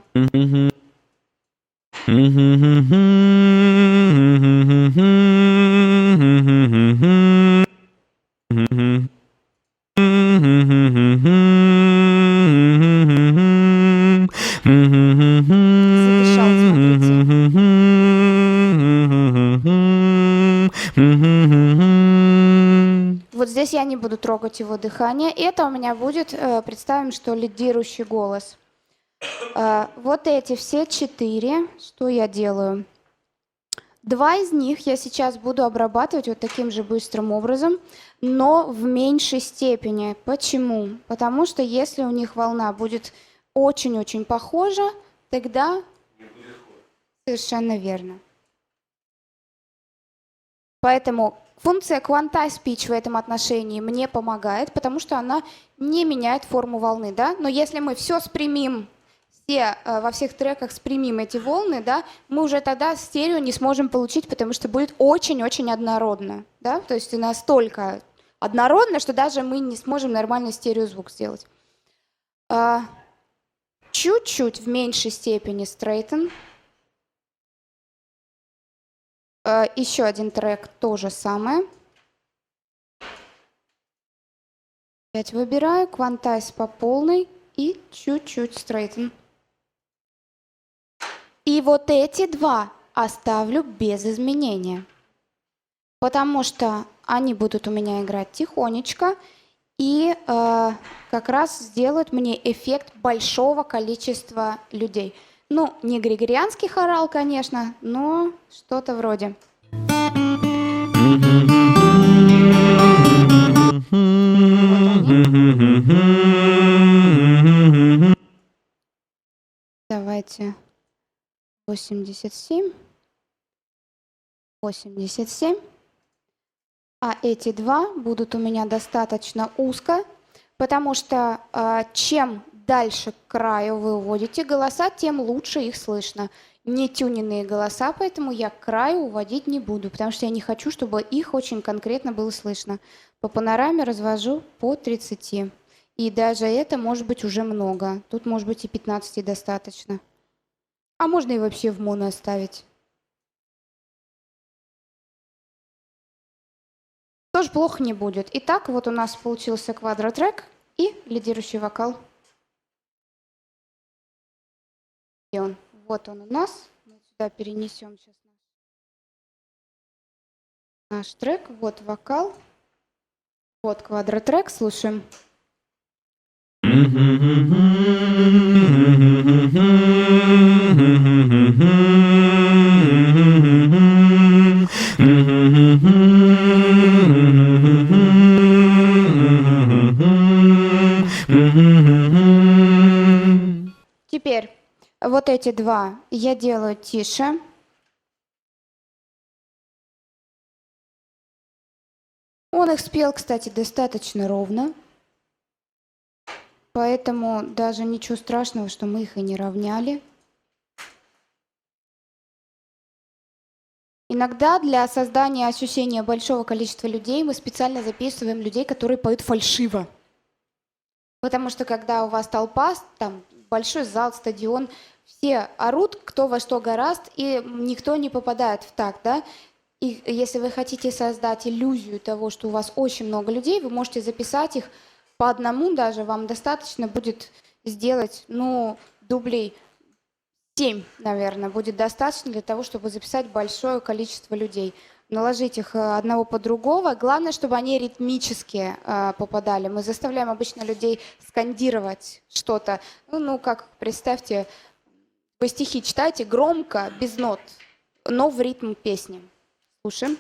Задышал, смотрите. Вот здесь я не буду трогать его дыхание. Это у меня будет, представим, что лидирующий голос. Вот эти все 4, что я делаю? 2 из них я сейчас буду обрабатывать вот таким же быстрым образом, но в меньшей степени. Почему? Потому что если у них волна будет очень-очень похожа, тогда... Совершенно верно. Поэтому функция Quantize Pitch в этом отношении мне помогает, потому что она не меняет форму волны, да? Но если мы все спрямим, во всех треках спрямим эти волны, да, мы уже тогда стерео не сможем получить, потому что будет очень-очень однородно, да? То есть настолько однородно, что даже мы не сможем нормальный стереозвук сделать. Чуть-чуть в меньшей степени straighten. Еще один трек, то же самое. Опять выбираю, Quantize по полной и чуть-чуть straighten. И вот эти 2 оставлю без изменения, потому что они будут у меня играть тихонечко и как раз сделают мне эффект большого количества людей. Ну, не григорианский хорал, конечно, но что-то вроде. Вот он. Давайте 87. 87. А эти два будут у меня достаточно узко, потому что чем дальше к краю вы уводите голоса, тем лучше их слышно. Не тюненные голоса, поэтому я к краю уводить не буду, потому что я не хочу, чтобы их очень конкретно было слышно. По панораме развожу по 30. И даже это может быть уже много. Тут может быть и 15 достаточно. А можно и вообще в моно оставить. Тоже плохо не будет. Итак, вот у нас получился квадротрек и лидирующий вокал. Где он? Вот он у нас. Мы сюда перенесем сейчас наш трек. Вот вокал. Вот квадротрек. Слушаем. Теперь вот эти два я делаю тише. Он их спел, кстати, достаточно ровно. Поэтому даже ничего страшного, что мы их и не равняли. Иногда для создания ощущения большого количества людей мы специально записываем людей, которые поют фальшиво. Потому что когда у вас толпа, там большой зал, стадион, все орут, кто во что горазд, и никто не попадает в такт, да? И если вы хотите создать иллюзию того, что у вас очень много людей, вы можете записать их по одному даже, вам достаточно будет сделать, дублей 7, наверное, будет достаточно для того, чтобы записать большое количество людей. Наложить их одного по другого. Главное, чтобы они ритмически попадали. Мы заставляем обычно людей скандировать что-то. Как, представьте, вы стихи читаете громко, без нот, но в ритм песни. Слушаем.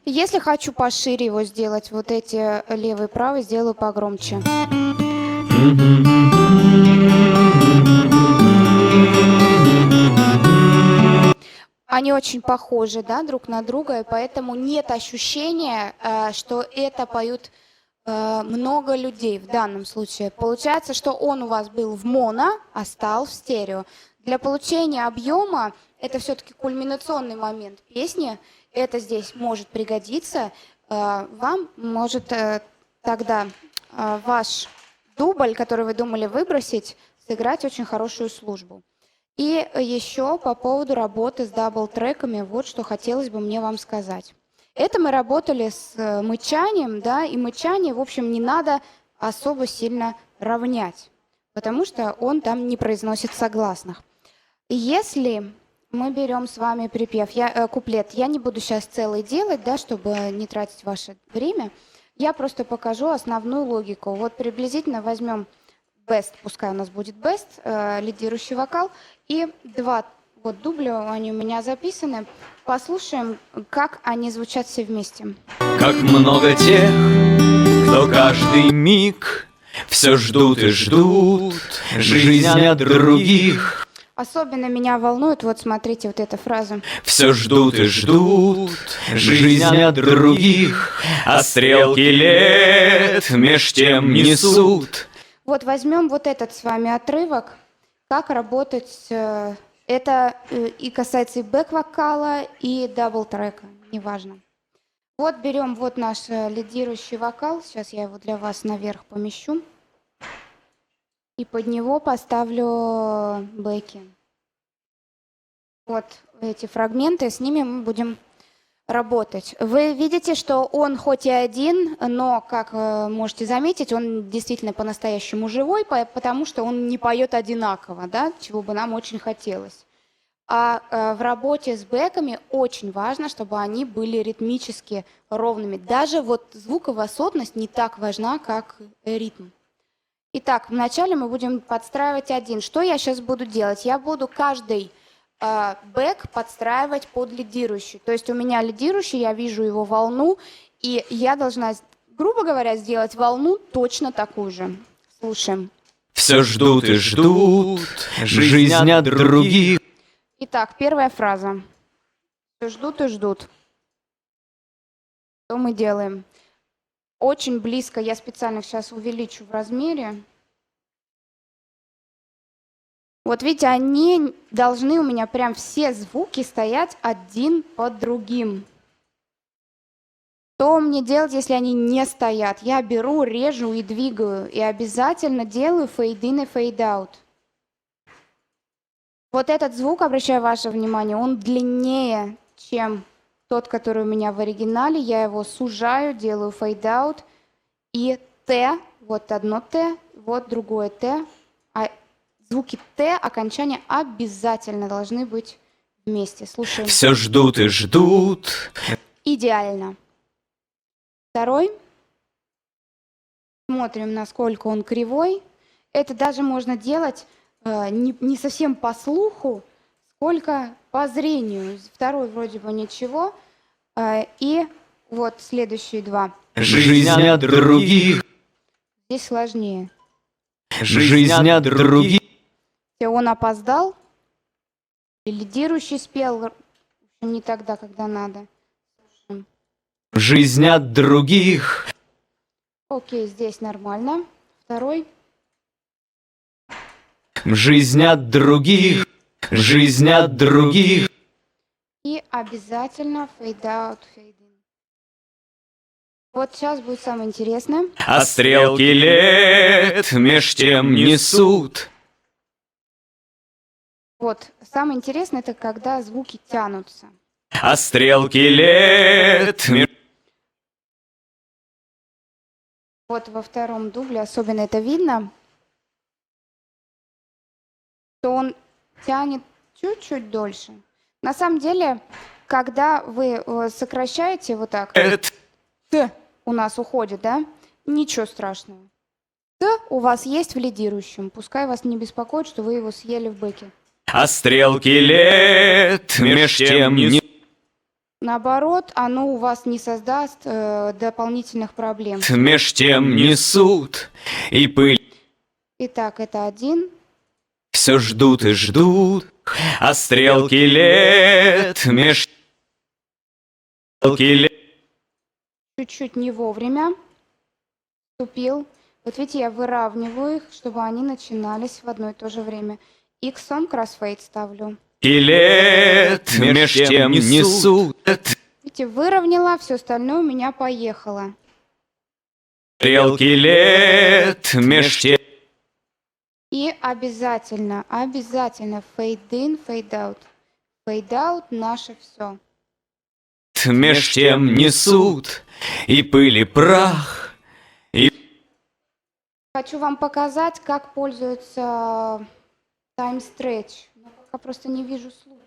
Если хочу пошире его сделать, вот эти левый и правый сделаю погромче. Они очень похожи, да, друг на друга, и поэтому нет ощущения, что это поют много людей в данном случае. Получается, что он у вас был в моно, а стал в стерео. Для получения объема это все-таки кульминационный момент песни. Это здесь может пригодиться. Вам может тогда ваш дубль, который вы думали выбросить, сыграть очень хорошую службу. И еще по поводу работы с дабл-треками, вот что хотелось бы мне вам сказать. Это мы работали с мычанием, да, и мычание, в общем, не надо особо сильно равнять, потому что он там не произносит согласных. Если мы берем с вами припев, куплет, я не буду сейчас целый делать, да, чтобы не тратить ваше время, я просто покажу основную логику. Вот приблизительно возьмем best, пускай у нас будет best, лидирующий вокал, и два вот дубля, они у меня записаны. Послушаем, как они звучат все вместе. Как много тех, кто каждый миг все ждут и ждут жизнь от других. Особенно меня волнует, вот смотрите, вот эта фраза. Все ждут и ждут жизнь от других, а стрелки лет меж тем несут. Вот возьмем вот этот с вами отрывок, как работать. Это и касается и бэк-вокала, и дабл-трека, неважно. Вот берем вот наш лидирующий вокал, сейчас я его для вас наверх помещу, и под него поставлю бэки. Вот эти фрагменты, с ними мы будем работать. Вы видите, что он хоть и один, но, как можете заметить, он действительно по-настоящему живой, потому что он не поет одинаково, да, чего бы нам очень хотелось. в работе с бэками очень важно, чтобы они были ритмически ровными. Даже вот звуковая особенность не так важна, как ритм. Итак, вначале мы будем подстраивать один. Что я сейчас буду делать? Я буду каждый бэк подстраивать под лидирующий. То есть у меня лидирующий, я вижу его волну, и я должна, грубо говоря, сделать волну точно такую же. Слушаем. Все ждут и ждут, жизнь от других. Итак, первая фраза. Все ждут и ждут. Что мы делаем? Очень близко, я специально сейчас увеличу в размере. Вот видите, они должны у меня прям все звуки стоять один под другим. Что мне делать, если они не стоят? Я беру, режу и двигаю. И обязательно делаю fade in и fade out. Вот этот звук, обращаю ваше внимание, он длиннее, чем тот, который у меня в оригинале. Я его сужаю, делаю fade out. И Т, вот одно Т, вот другое Т. А звуки Т, окончания обязательно должны быть вместе. Слушаем. Все ждут и ждут. Идеально. Второй. Смотрим, насколько он кривой. Это даже можно делать не совсем по слуху, сколько по зрению. Второй вроде бы ничего. И вот следующие два. Жизнь от других. Здесь сложнее. Жизнь от других. Он опоздал. И лидирующий спел в общем, не тогда, когда надо. Жизнь от других. Окей, здесь нормально. Второй. Жизнь от других. Жизнь от других. И обязательно fade out, fade in. Вот сейчас будет самое интересное. А стрелки лет меж тем несут. Вот, самое интересное, это когда звуки тянутся. А стрелки лет Вот во втором дубле особенно это видно, что он тянет чуть-чуть дольше. На самом деле, когда вы сокращаете вот так, Т у нас уходит, да? Ничего страшного. Т у вас есть в лидирующем. Пускай вас не беспокоит, что вы его съели в бэке. А стрелки лет меж тем не... Наоборот, оно у вас не создаст дополнительных проблем. Меж тем несут и пыль. Итак, это один. Все ждут и ждут, а стрелки лет меж... Стрелки лет. Чуть-чуть не вовремя вступил. Вот видите, я выравниваю их, чтобы они начинались в одно и то же время. Иксом кроссфейд ставлю. И лет меж тем несут. Видите, выровняла, все остальное у меня поехало. Стрелки лет меж тем... И обязательно, обязательно fade in, fade out. Fade out наше все. Меж тем несут и пыль и прах. Хочу вам показать, как пользуется time stretch. Но пока просто не вижу случая.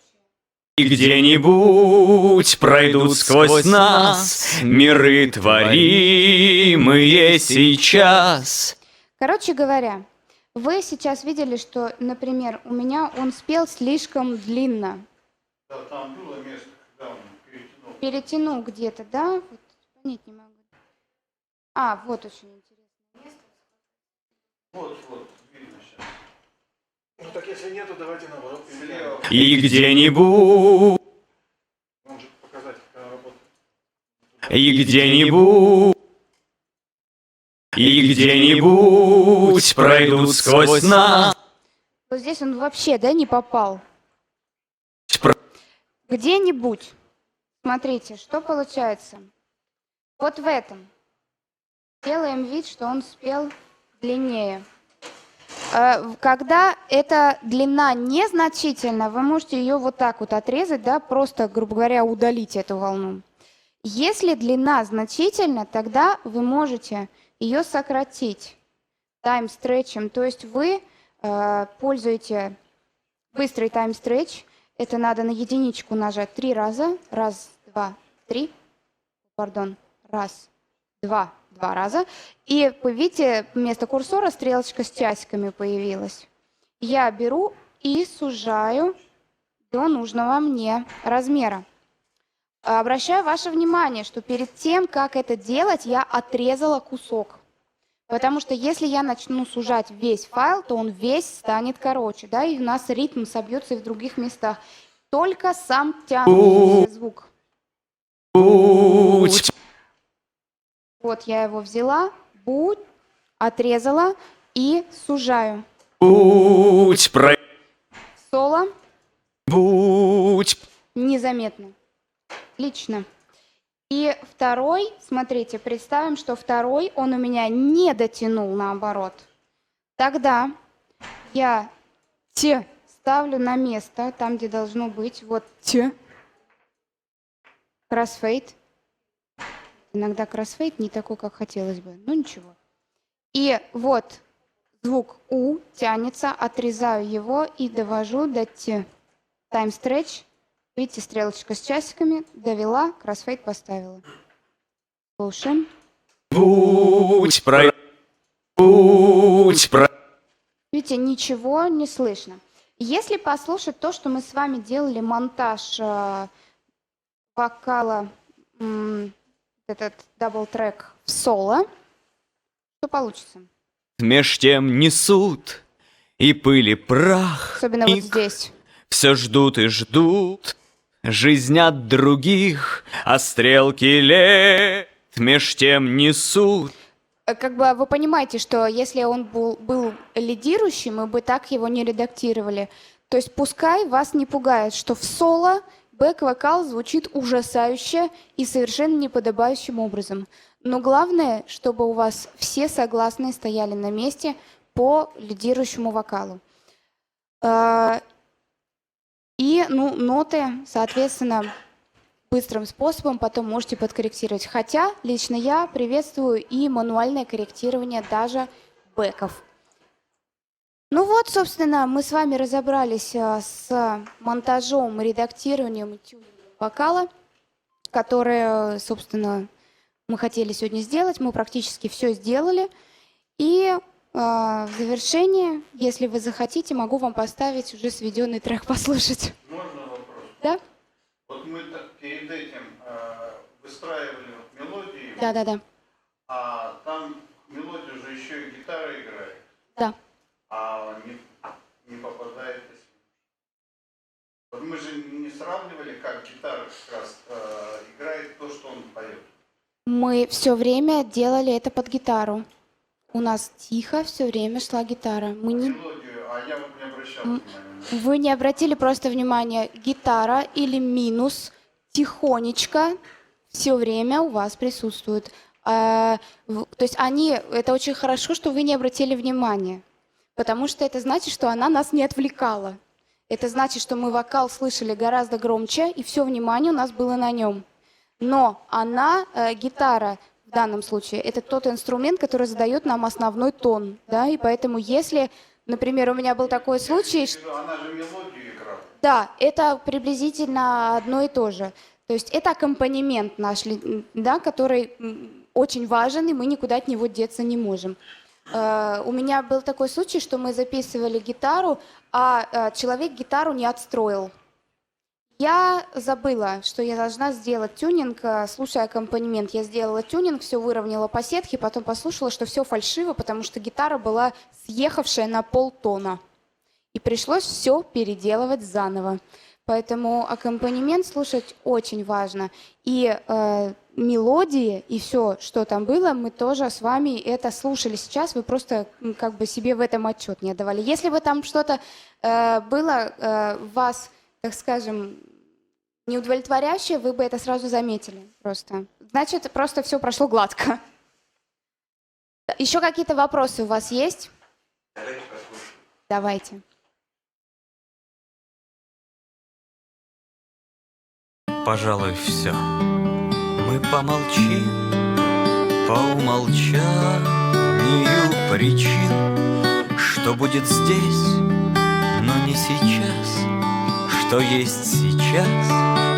И где-нибудь пройдут сквозь нас миры творимые сейчас. Короче говоря, вы сейчас видели, что, например, у меня он спел слишком длинно. Да, там было место, когда он перетянул. Перетянул где-то, да? Вот, понять не могу. А, вот очень интересное место. Вот, видно сейчас. Ну так если нету, давайте наоборот. Слева. И где-нибудь, Он же показать, как работает. и где-нибудь, и где-нибудь пройдут сквозь нас. Вот здесь он вообще, да, не попал. Где-нибудь. Смотрите, что получается. Вот в этом. Делаем вид, что он спел длиннее. Когда эта длина незначительна, вы можете ее вот так вот отрезать, да, просто, грубо говоря, удалить эту волну. Если длина значительна, тогда вы можете ее сократить тайм-стретчем. То есть вы пользуете быстрый тайм-стретч Это надо на единичку нажать 3 раза. Раз, два, три. Пардон. Раз, два, 2 раза. И вы видите, вместо курсора стрелочка с часиками появилась. Я беру и сужаю до нужного мне размера. Обращаю ваше внимание, что перед тем, как это делать, я отрезала кусок. Потому что если я начну сужать весь файл, то он весь станет короче, да, и у нас ритм собьется и в других местах. Только сам тянущийся звук. Путь Вот я его взяла, отрезала и сужаю. пройдет. Соло Путь незаметно. Отлично. И второй, смотрите, представим, что второй он у меня не дотянул наоборот. Тогда я те ставлю на место, там, где должно быть. Вот те. Кроссфейд. Иногда кроссфейд не такой, как хотелось бы. Ну ничего. И вот звук У тянется, отрезаю его и довожу до Т. Тайм-стретч. Видите, стрелочка с часиками. Довела, кроссфейд поставила. Слушаем. Путь пройдет. Видите, ничего не слышно. Если послушать то, что мы с вами делали, монтаж вокала, этот дабл-трек в соло, что получится? Меж тем несут и пыль и прах. Особенно вот здесь. Все ждут и ждут жизнь от других, а стрелки лет меж тем несут. Как бы вы понимаете, что если он был лидирующим, мы бы так его не редактировали. То есть пускай вас не пугает, что в соло бэк-вокал звучит ужасающе и совершенно неподобающим образом. Но главное, чтобы у вас все согласные стояли на месте по лидирующему вокалу. И ноты, соответственно, быстрым способом потом можете подкорректировать. Хотя лично я приветствую и мануальное корректирование даже бэков. Ну вот, собственно, мы с вами разобрались с монтажом, редактированием и тюнингом вокала, которое, собственно, мы хотели сегодня сделать. Мы практически все сделали. И в завершение, если вы захотите, могу вам поставить уже сведенный трек послушать. Можно вопрос? Да? Вот мы перед этим выстраивали вот мелодии, Да. а там мелодию же еще и гитара играет, Да. а не попадает. Вот мы же не сравнивали, как гитара как раз играет то, что он поет. Мы все время делали это под гитару. У нас тихо все время шла гитара. Мы не... Мелодию, а я вот не обращал внимания. Вы не обратили просто внимание, гитара или минус тихонечко все время у вас присутствует. То есть это очень хорошо, что вы не обратили внимания, потому что это значит, что она нас не отвлекала. Это значит, что мы вокал слышали гораздо громче, и все внимание у нас было на нем. Но гитара в данном случае, это тот инструмент, который задает нам основной тон, да, и поэтому если, например, у меня был такой случай, что... Она же мелодию играла. Да, это приблизительно одно и то же. То есть это аккомпанемент наш, да, который очень важен, и мы никуда от него деться не можем. У меня был такой случай, что мы записывали гитару, а человек гитару не отстроил. Я забыла, что я должна сделать тюнинг, слушая аккомпанемент. Я сделала тюнинг, все выровняла по сетке, потом послушала, что все фальшиво, потому что гитара была съехавшая на полтона. И пришлось все переделывать заново. Поэтому аккомпанемент слушать очень важно. И мелодии, и все, что там было, мы тоже с вами это слушали сейчас. Вы просто как бы себе в этом отчет не отдавали. Если бы там что-то было вас, так скажем, неудовлетворяющее, вы бы это сразу заметили просто. Значит, просто все прошло гладко. Еще какие-то вопросы у вас есть? Давайте. Пожалуй, все. Мы помолчим по умолчанию причин, что будет здесь, но не сейчас, что есть сейчас,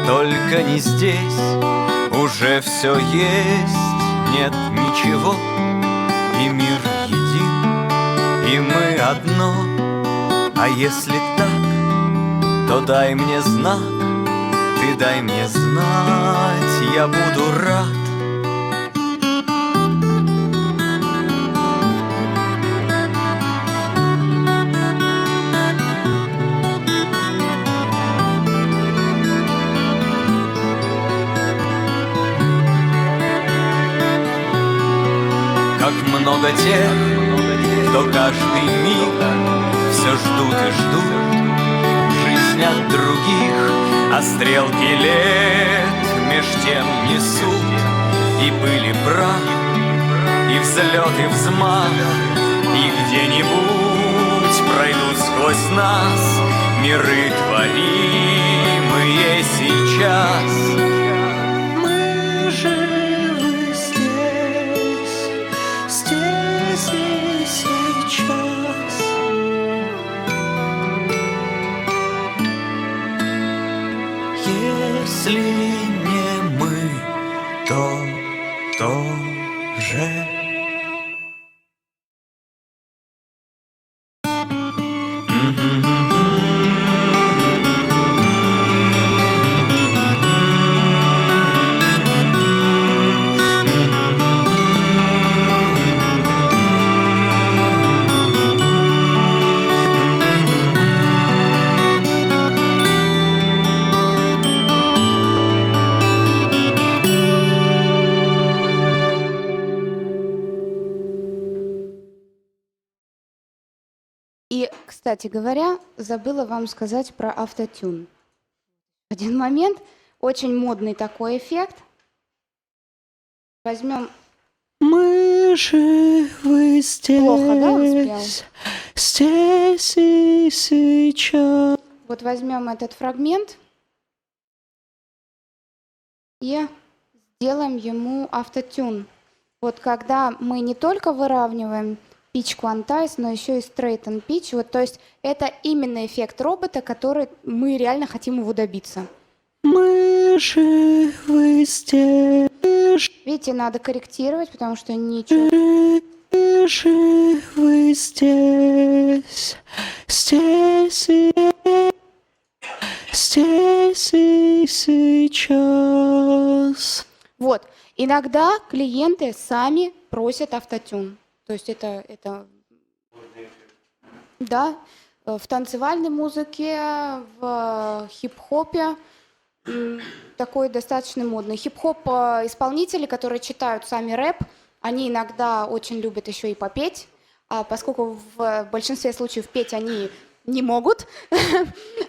только не здесь. Уже все есть, нет ничего, и мир един, и мы одно. А если так, то дай мне знак, ты дай мне знать, я буду рад. Как много тех, кто каждый миг все ждут и ждут жизнь от других, а стрелки лет меж тем несут и пыль, и прах, и взлет, и взмах, и где-нибудь пройдут сквозь нас миры творимые сейчас. Мы живы здесь, здесь и сейчас. Если не мы, то тоже. И, кстати говоря, забыла вам сказать про автотюн. В один момент очень модный такой эффект. Возьмем... Мы живы здесь, Плохо, да, он спел? здесь и сейчас. Вот возьмем этот фрагмент и сделаем ему автотюн. Вот когда мы не только выравниваем pitch quantize, но еще и straighten pitch. Вот, то есть это именно эффект робота, который мы реально хотим его добиться. Мы живы здесь. Видите, надо корректировать, потому что ничего... Мы живы здесь, здесь и сейчас. Вот. Иногда клиенты сами просят автотюн. То есть это да, в танцевальной музыке, в хип-хопе такой достаточно модный. Хип-хоп исполнители, которые читают сами рэп, они иногда очень любят еще и попеть, поскольку в большинстве случаев петь они не могут,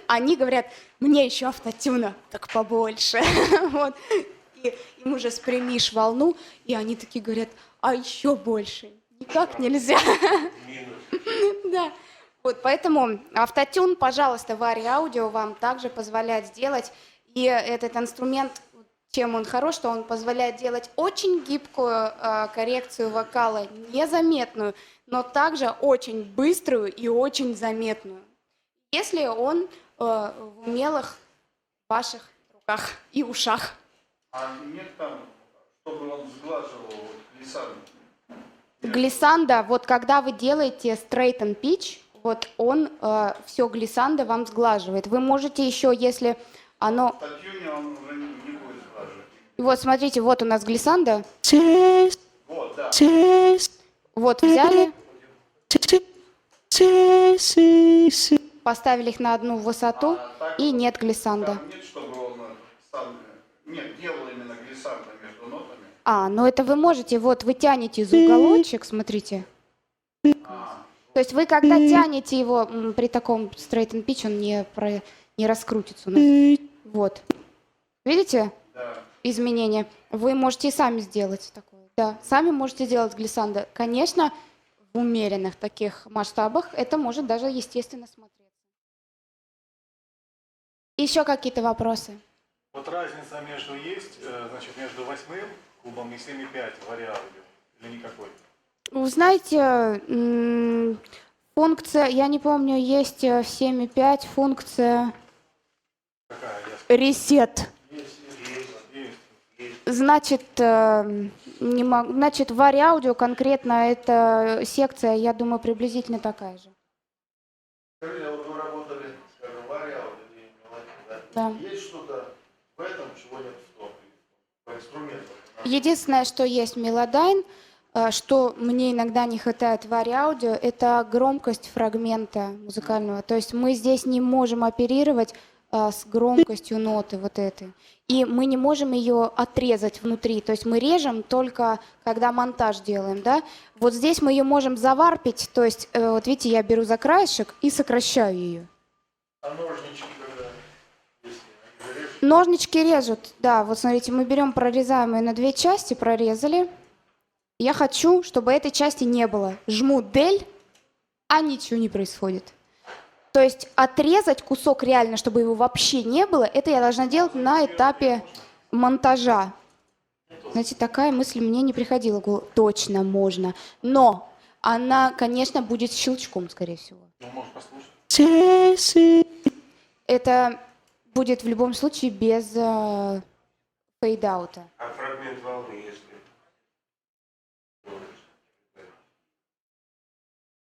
они говорят: мне еще автотюна, так побольше. Вот. И им уже спрямишь волну, и они такие говорят: а еще больше. Никак нельзя. Да. Вот, поэтому автотюн, пожалуйста, в Ария Аудио вам также позволяет сделать. И этот инструмент, чем он хорош, что он позволяет делать очень гибкую коррекцию вокала, незаметную, но также очень быструю и очень заметную, если он в умелых ваших руках и ушах. А нет там, чтобы он сглаживал глиссанду? Глиссанда, вот когда вы делаете straighten pitch, вот он все глиссанда вам сглаживает. Вы можете еще, если оно... В татюне он уже не будет сглаживать. И вот смотрите, вот у нас глиссанда. Вот, да. Вот взяли, поставили их на одну высоту, и нет глиссанда. Там нет, чтобы он сам... Нет, делал именно глиссанда между нотами. Ну это вы можете, вот вы тянете за уголочек, смотрите. То есть вы когда тянете его при таком straighten pitch, он не раскрутится у нас. Вот. Видите? Да. Изменения. Вы можете и сами сделать такое. Да, сами можете делать глиссанда. Конечно, в умеренных таких масштабах это может даже естественно смотреться. Еще какие-то вопросы? Вот разница значит, между 8-м клубом и 7,5 в Ария Аудио или никакой? Вы знаете, функция, я не помню, есть в 7.5 функция Ресет. Значит, не мог... Значит, в вариаудио конкретно эта секция, я думаю, приблизительно такая же. Скажите, а вот вы работали, скажем, в вариауде и мелодии, Да. Есть что-то в этом, чего нет в том, по инструментам? Единственное, что есть в Мелодайн, что мне иногда не хватает в вариаудио, это громкость фрагмента музыкального. То есть мы здесь не можем оперировать с громкостью ноты вот этой. И мы не можем ее отрезать внутри. То есть мы режем только, когда монтаж делаем. Да? Вот здесь мы ее можем заварпить. То есть, вот видите, я беру за краешек и сокращаю ее. А ножнички когда? Если они зарежут? Ножнички режут, да. Вот смотрите, мы берем прорезаемые на 2 части, прорезали. Я хочу, чтобы этой части не было. Жму дель, а ничего не происходит. То есть отрезать кусок реально, чтобы его вообще не было, это я должна делать на этапе монтажа. Знаете, такая мысль мне не приходила в голову. Точно можно. Но она, конечно, будет с щелчком, скорее всего. Ну, может, послушать? Это будет в любом случае без фейдаута. А фрагмент волны, если...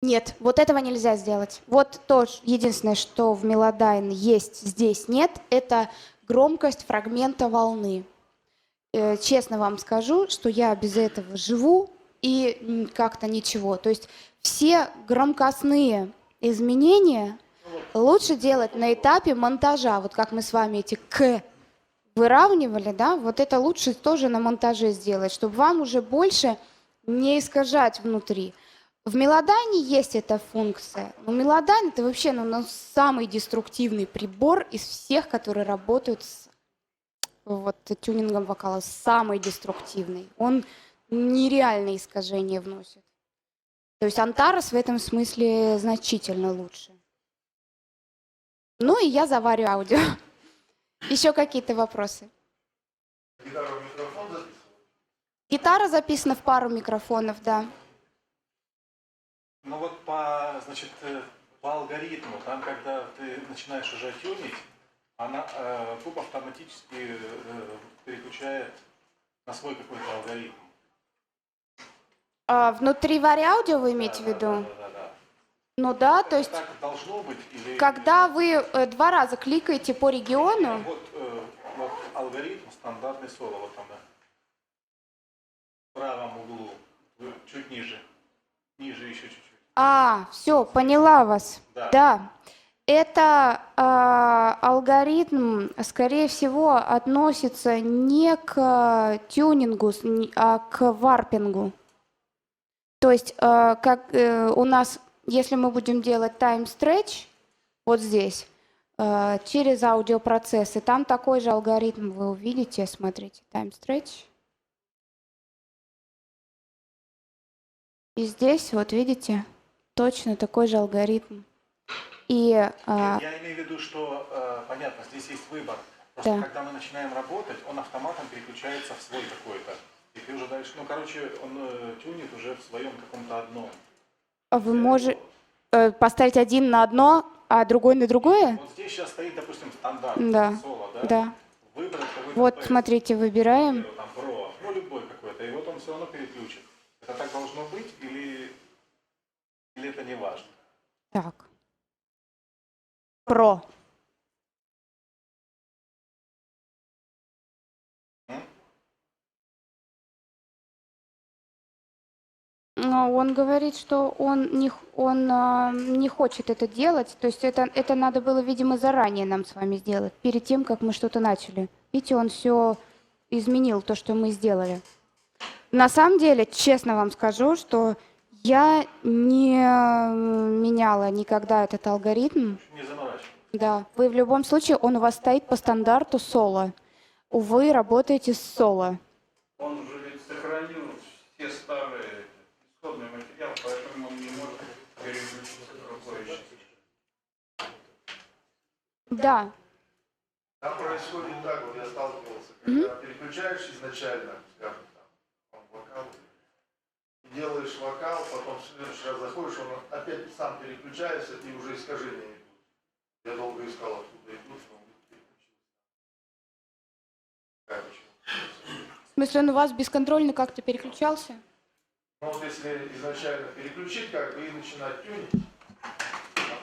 Нет, вот этого нельзя сделать. Вот то единственное, что в Мелодайн есть, здесь нет, это громкость фрагмента волны. Честно вам скажу, что я без этого живу и как-то ничего. То есть все громкостные изменения лучше делать на этапе монтажа. Вот как мы с вами эти «к» выравнивали, да, вот это лучше тоже на монтаже сделать, чтобы вам уже больше не искажать внутри. В Мелодайне есть эта функция. Но Мелодайн — это вообще самый деструктивный прибор из всех, которые работают с тюнингом вокала. Самый деструктивный. Он нереальные искажения вносит. То есть Антарес в этом смысле значительно лучше. Ну и я заварю аудио. Еще какие-то вопросы? Гитару в микрофон записывают? Гитара записана в пару микрофонов, да. Ну вот по алгоритму, там, когда ты начинаешь уже тюнить, она тупо автоматически переключает на свой какой-то алгоритм. Внутри вариаудио вы имеете в виду? Да. Ну да, то есть Так должно быть? Или... когда вы 2 раза кликаете по региону, Вот алгоритм стандартный соло, вот там, да. В правом углу, чуть ниже еще чуть-чуть. все, поняла вас. Да. Да. Это алгоритм, скорее всего, относится не к тюнингу, а к варпингу. То есть, как у нас, если мы будем делать time stretch, вот здесь, через аудиопроцессы, там такой же алгоритм вы увидите, смотрите, time stretch. И здесь, вот видите, точно такой же алгоритм. И, Я имею в виду, что, понятно, здесь есть выбор. Просто Да. когда мы начинаем работать, он автоматом переключается в свой какой-то. И ты уже дальше, он тюнит уже в своем каком-то одном. вы можете поставить один на одно, а другой на другое? Вот здесь сейчас стоит, допустим, стандарт Да. соло, да? Да. Выбрать какой-то Вот, тест, смотрите, выбираем. там, про любой какой-то, и вот он все равно переключит. Это так должно быть или это не важно? Так. Про. Но он говорит, что он не хочет это делать. То есть это надо было, видимо, заранее нам с вами сделать, перед тем, как мы что-то начали. Видите, он все изменил, то, что мы сделали. На самом деле, честно вам скажу, что я не меняла никогда этот алгоритм. Не заморачивайся. Да, вы в любом случае, он у вас стоит по стандарту соло. Вы работаете с соло. Он уже ведь сохранил все старые исходный материал, поэтому он не может переключиться в другой еще. Да. Там происходит так, вот я сталкивался, когда переключаешь изначально, скажем, там вокал, делаешь вокал, потом в следующий раз заходишь, он опять сам переключается, и уже искажения идут. Я долго искал, откуда идут, но смысле, он у вас бесконтрольно как-то переключался? Ну вот если изначально переключить как бы и начинать тюнить, а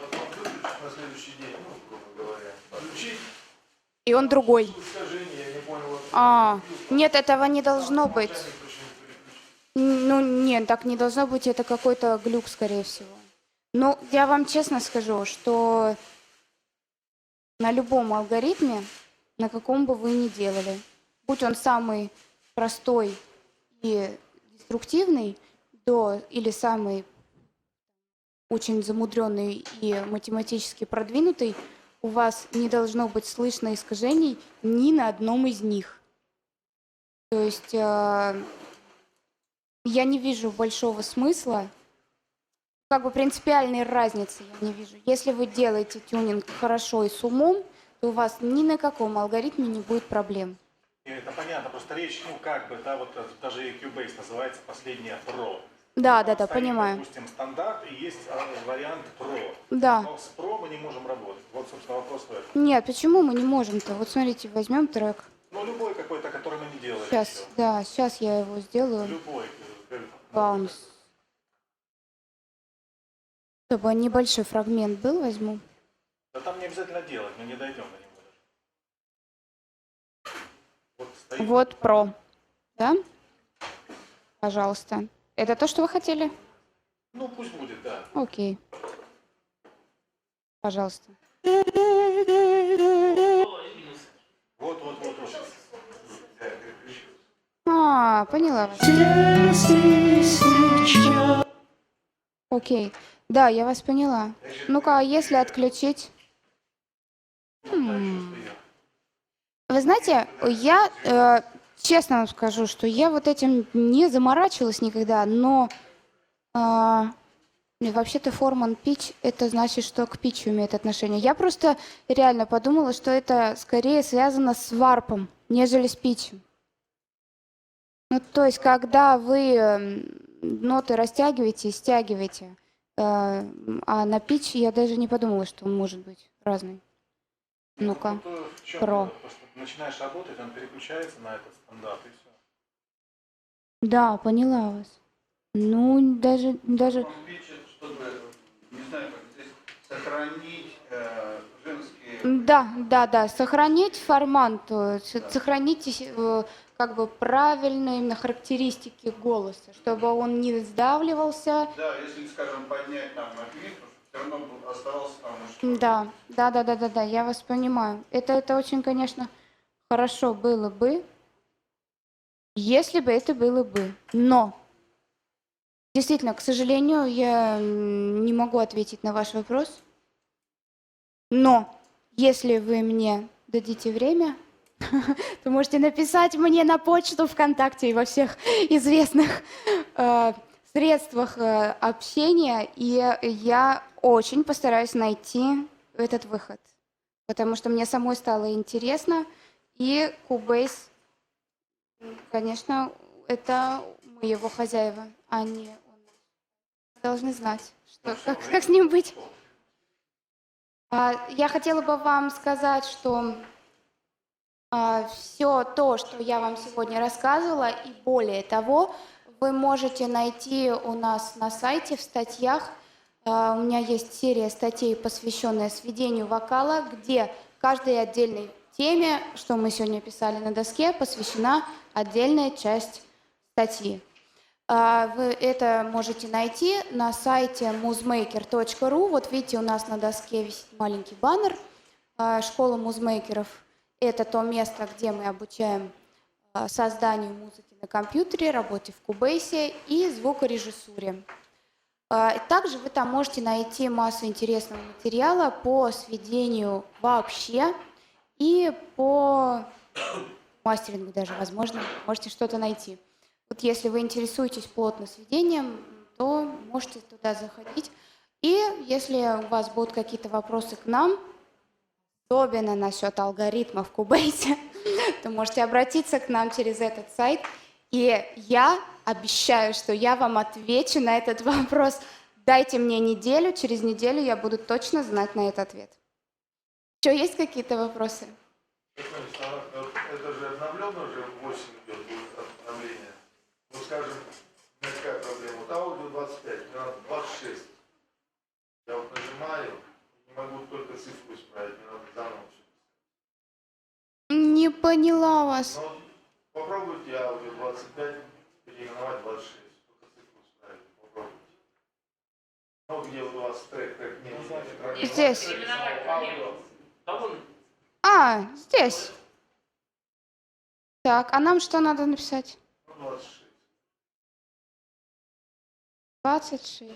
потом выключить на следующий день, ну, грубо говоря, включить, И он другой. искажение, я не понял. Вот, Нет, этого не должно быть. умолчанию почему переключить. Ну, нет, так не должно быть, это какой-то глюк, скорее всего. Ну, я вам честно скажу, что на любом алгоритме, на каком бы вы ни делали, будь он самый простой и деструктивный, или самый очень замудренный и математически продвинутый, у вас не должно быть слышно искажений ни на одном из них. То есть я не вижу большого смысла, как бы принципиальной разницы я не вижу. Если вы делаете тюнинг хорошо и с умом, то у вас ни на каком алгоритме не будет проблем. Это понятно, просто речь, ну как бы, да, вот даже и Cubase называется последняя Pro. Да, Стоит, понимаю. Допустим, стандарт и есть вариант Pro. Да. Но с Pro мы не можем работать. Вот, собственно, вопрос в этом. Нет, почему мы не можем-то? Вот смотрите, возьмем трек. Ну, любой какой-то, который мы не делали Сейчас, еще. да, сейчас я его сделаю. Любой. Баунс. Чтобы небольшой фрагмент был, возьму. Да там не обязательно делать, мы не дойдем до него даже. Вот, стоит. Вот Pro. Да? Пожалуйста. Это то, что вы хотели? Ну, пусть будет, да. Окей. Пожалуйста. Вот. Поняла вас. Окей. Да, я вас поняла. Ну-ка, а если отключить? Вы знаете, я честно вам скажу, что я вот этим не заморачивалась никогда, но вообще-то форман pitch, это значит, что к питчу имеет отношение. Я просто реально подумала, что это скорее связано с варпом, нежели с питчем. Ну, то есть, когда вы ноты растягиваете и стягиваете, а на питч я даже не подумала, что он может быть разный. Ну-ка, Pro. Просто начинаешь работать, он переключается на этот стандарт и все. Да, поняла вас. Ну, даже... Он пишет, чтобы, не знаю, как здесь, сохранить женские... Да, сохранить формат, сохранить как бы правильные именно характеристики голоса, чтобы он не сдавливался. Да, если, скажем, поднять там отметку, чтобы все равно оставался там мужской. Да, я вас понимаю. Это очень, конечно, хорошо было бы, если бы это было бы. Но, действительно, к сожалению, я не могу ответить на ваш вопрос. Но, если вы мне дадите время, то можете написать мне на почту ВКонтакте и во всех известных средствах общения, и я очень постараюсь найти этот выход, потому что мне самой стало интересно, и Cubase, конечно, это мы его хозяева, а не он. Должны знать, что, как с ним быть. Я хотела бы вам сказать, что все то, что я вам сегодня рассказывала, и более того, вы можете найти у нас на сайте в статьях. У меня есть серия статей, посвященная сведению вокала, где каждой отдельной теме, что мы сегодня писали на доске, посвящена отдельная часть статьи. Вы это можете найти на сайте muzmaker.ru. Вот видите, у нас на доске висит маленький баннер. Школа музмейкеров – это то место, где мы обучаем созданию музыки на компьютере, работе в Cubase и звукорежиссуре. Также вы там можете найти массу интересного материала по сведению вообще и по мастерингу даже, возможно, можете что-то найти. Вот если вы интересуетесь плотно сведением, то можете туда заходить. И если у вас будут какие-то вопросы к нам, особенно насчет алгоритмов в Cubase, то можете обратиться к нам через этот сайт. И я обещаю, что я вам отвечу на этот вопрос. Дайте мне неделю, через неделю я буду точно знать на этот ответ. Что, есть какие-то вопросы? Это же обновленно уже 8 идет. вот скажем, у меня какая проблема? Вот аудио 25, мне надо 26. Я вот нажимаю, не могу только цифру исправить, мне надо заново все. Не поняла вас. Но попробуйте аудио 25 переименовать 26. Только цифру исправить. Попробуйте. Ну, где вот у вас трек, нет. Здесь. Аудио. А, здесь. Так, а нам что надо написать? Ну, 26. 26.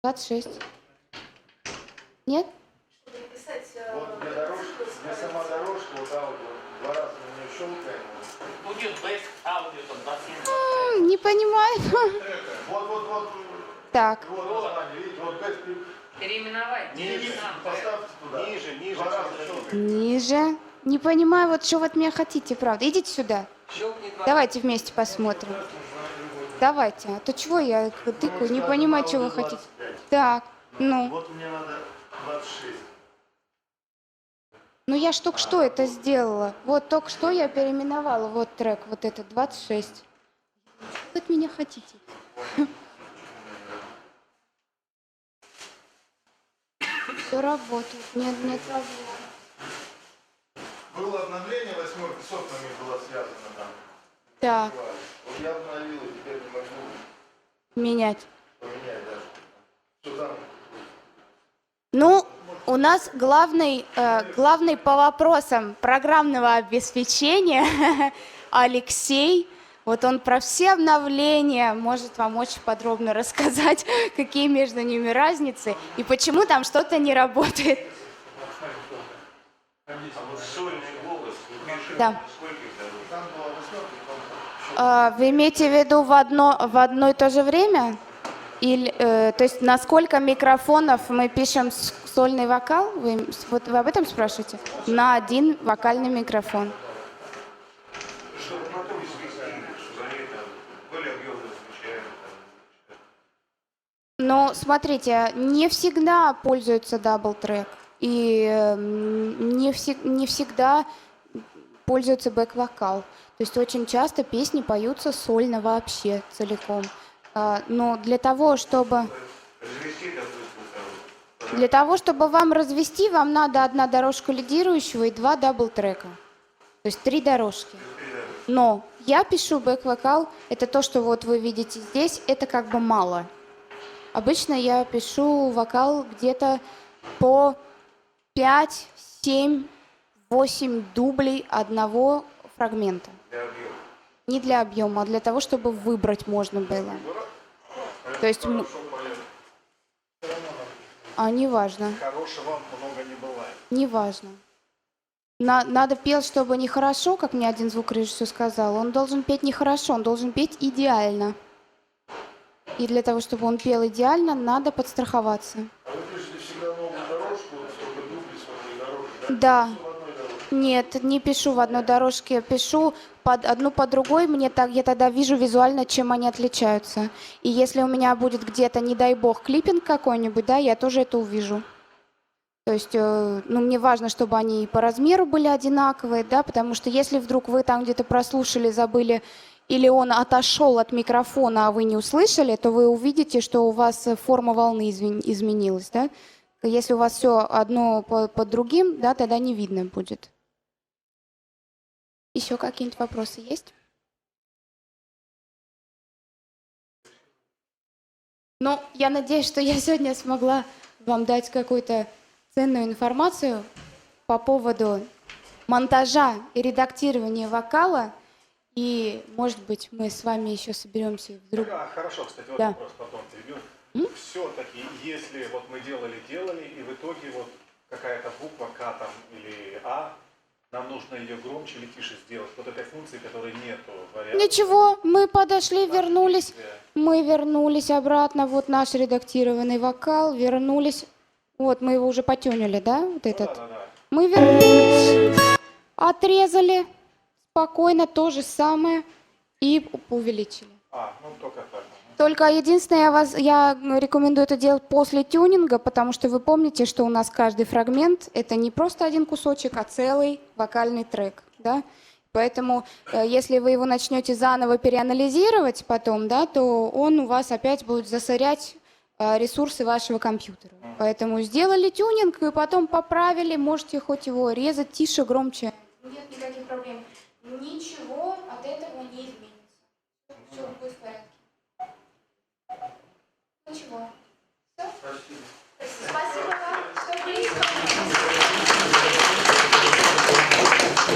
26. Нет? Вот где дорожка, где сама дорожка, вот аудио, два раза на нее щелкаем. Не понимаю. Вот. Так. Вот название, видите, вот бэк. Переименовать. Ниже, Поставьте туда. ниже. Два раза щелкаем. Ниже. Не понимаю, вот что вы от меня хотите, правда. Идите сюда. Давайте вместе посмотрим. Давайте. А то чего я тыкаю, не понимаю, чего вы хотите. Так, ну. Вот мне надо 26. Ну я ж только что это сделала. Вот только что я переименовала. Вот трек, вот этот 26. Что вы от меня хотите? Все работает. Нет проблем. Было обновление 8 с окнами было связано там. Так, Вот я обновил, и теперь не могу менять. поменять даже. Что заново? Ну, у нас главный по вопросам программного обеспечения Алексей. Вот он про все обновления может вам очень подробно рассказать, какие между ними разницы и почему там что-то не работает. Да. Вы имеете в виду в одно и то же время? Или, то есть на сколько микрофонов мы пишем сольный вокал? Вы об этом спрашиваете? На один вокальный микрофон. Но смотрите, не всегда пользуется дабл-трек. И не всегда пользуется бэк-вокал. То есть очень часто песни поются сольно вообще, целиком. Но для того, чтобы вам развести, вам надо одна дорожка лидирующего и 2 дабл-трека. То есть 3 дорожки. Но я пишу бэк-вокал, это то, что вот вы видите здесь, это как бы мало. Обычно я пишу вокал где-то по 5, 7, 8 дублей одного фрагмента. Не для объема, а для того, чтобы выбрать можно было. То есть... неважно. Хорошего много не бывает. Неважно. Надо петь, чтобы нехорошо, как мне один звукорежиссер сказал. Он должен петь нехорошо, он должен петь идеально. И для того, чтобы он пел идеально, надо подстраховаться. А вы пишете всегда новую дорожку, вот столько дублей, столько дорожек, Да. В одной дорожке. Нет, не пишу в одной дорожке, пишу одну по другой, я тогда вижу визуально, чем они отличаются. И если у меня будет где-то, не дай бог, клиппинг какой-нибудь, да, я тоже это увижу. То есть, мне важно, чтобы они и по размеру были одинаковые, да, потому что если вдруг вы там где-то прослушали, забыли, или он отошел от микрофона, а вы не услышали, то вы увидите, что у вас форма волны изменилась, да. Если у вас все одно под другим, да, тогда не видно будет. Еще какие-нибудь вопросы есть? Ну, я надеюсь, что я сегодня смогла вам дать какую-то ценную информацию по поводу монтажа и редактирования вокала. И, может быть, мы с вами еще соберемся вдруг. Хорошо, кстати, вот Да. вопрос потом перебью. Все-таки, если вот мы делали, и в итоге вот какая-то буква К там или А, нам нужно ее громче или тише сделать. Вот этой функции, которой нету варианта. Ничего, мы подошли, вернулись. Мы вернулись обратно. Вот наш редактированный вокал. Вернулись. Вот, мы его уже потюнили, да? Вот этот. Да. Мы вернулись. Отрезали. Спокойно, то же самое. И увеличили. Только так. Только единственное, я рекомендую это делать после тюнинга, потому что вы помните, что у нас каждый фрагмент — это не просто один кусочек, а целый вокальный трек. Да? Поэтому, если вы его начнете заново переанализировать потом, да, то он у вас опять будет засорять ресурсы вашего компьютера. Поэтому сделали тюнинг и потом поправили, можете хоть его резать тише, громче. Нет никаких проблем. Ничего от этого не изменится. Все будет в порядке. Ничего. Все? Спасибо. Спасибо.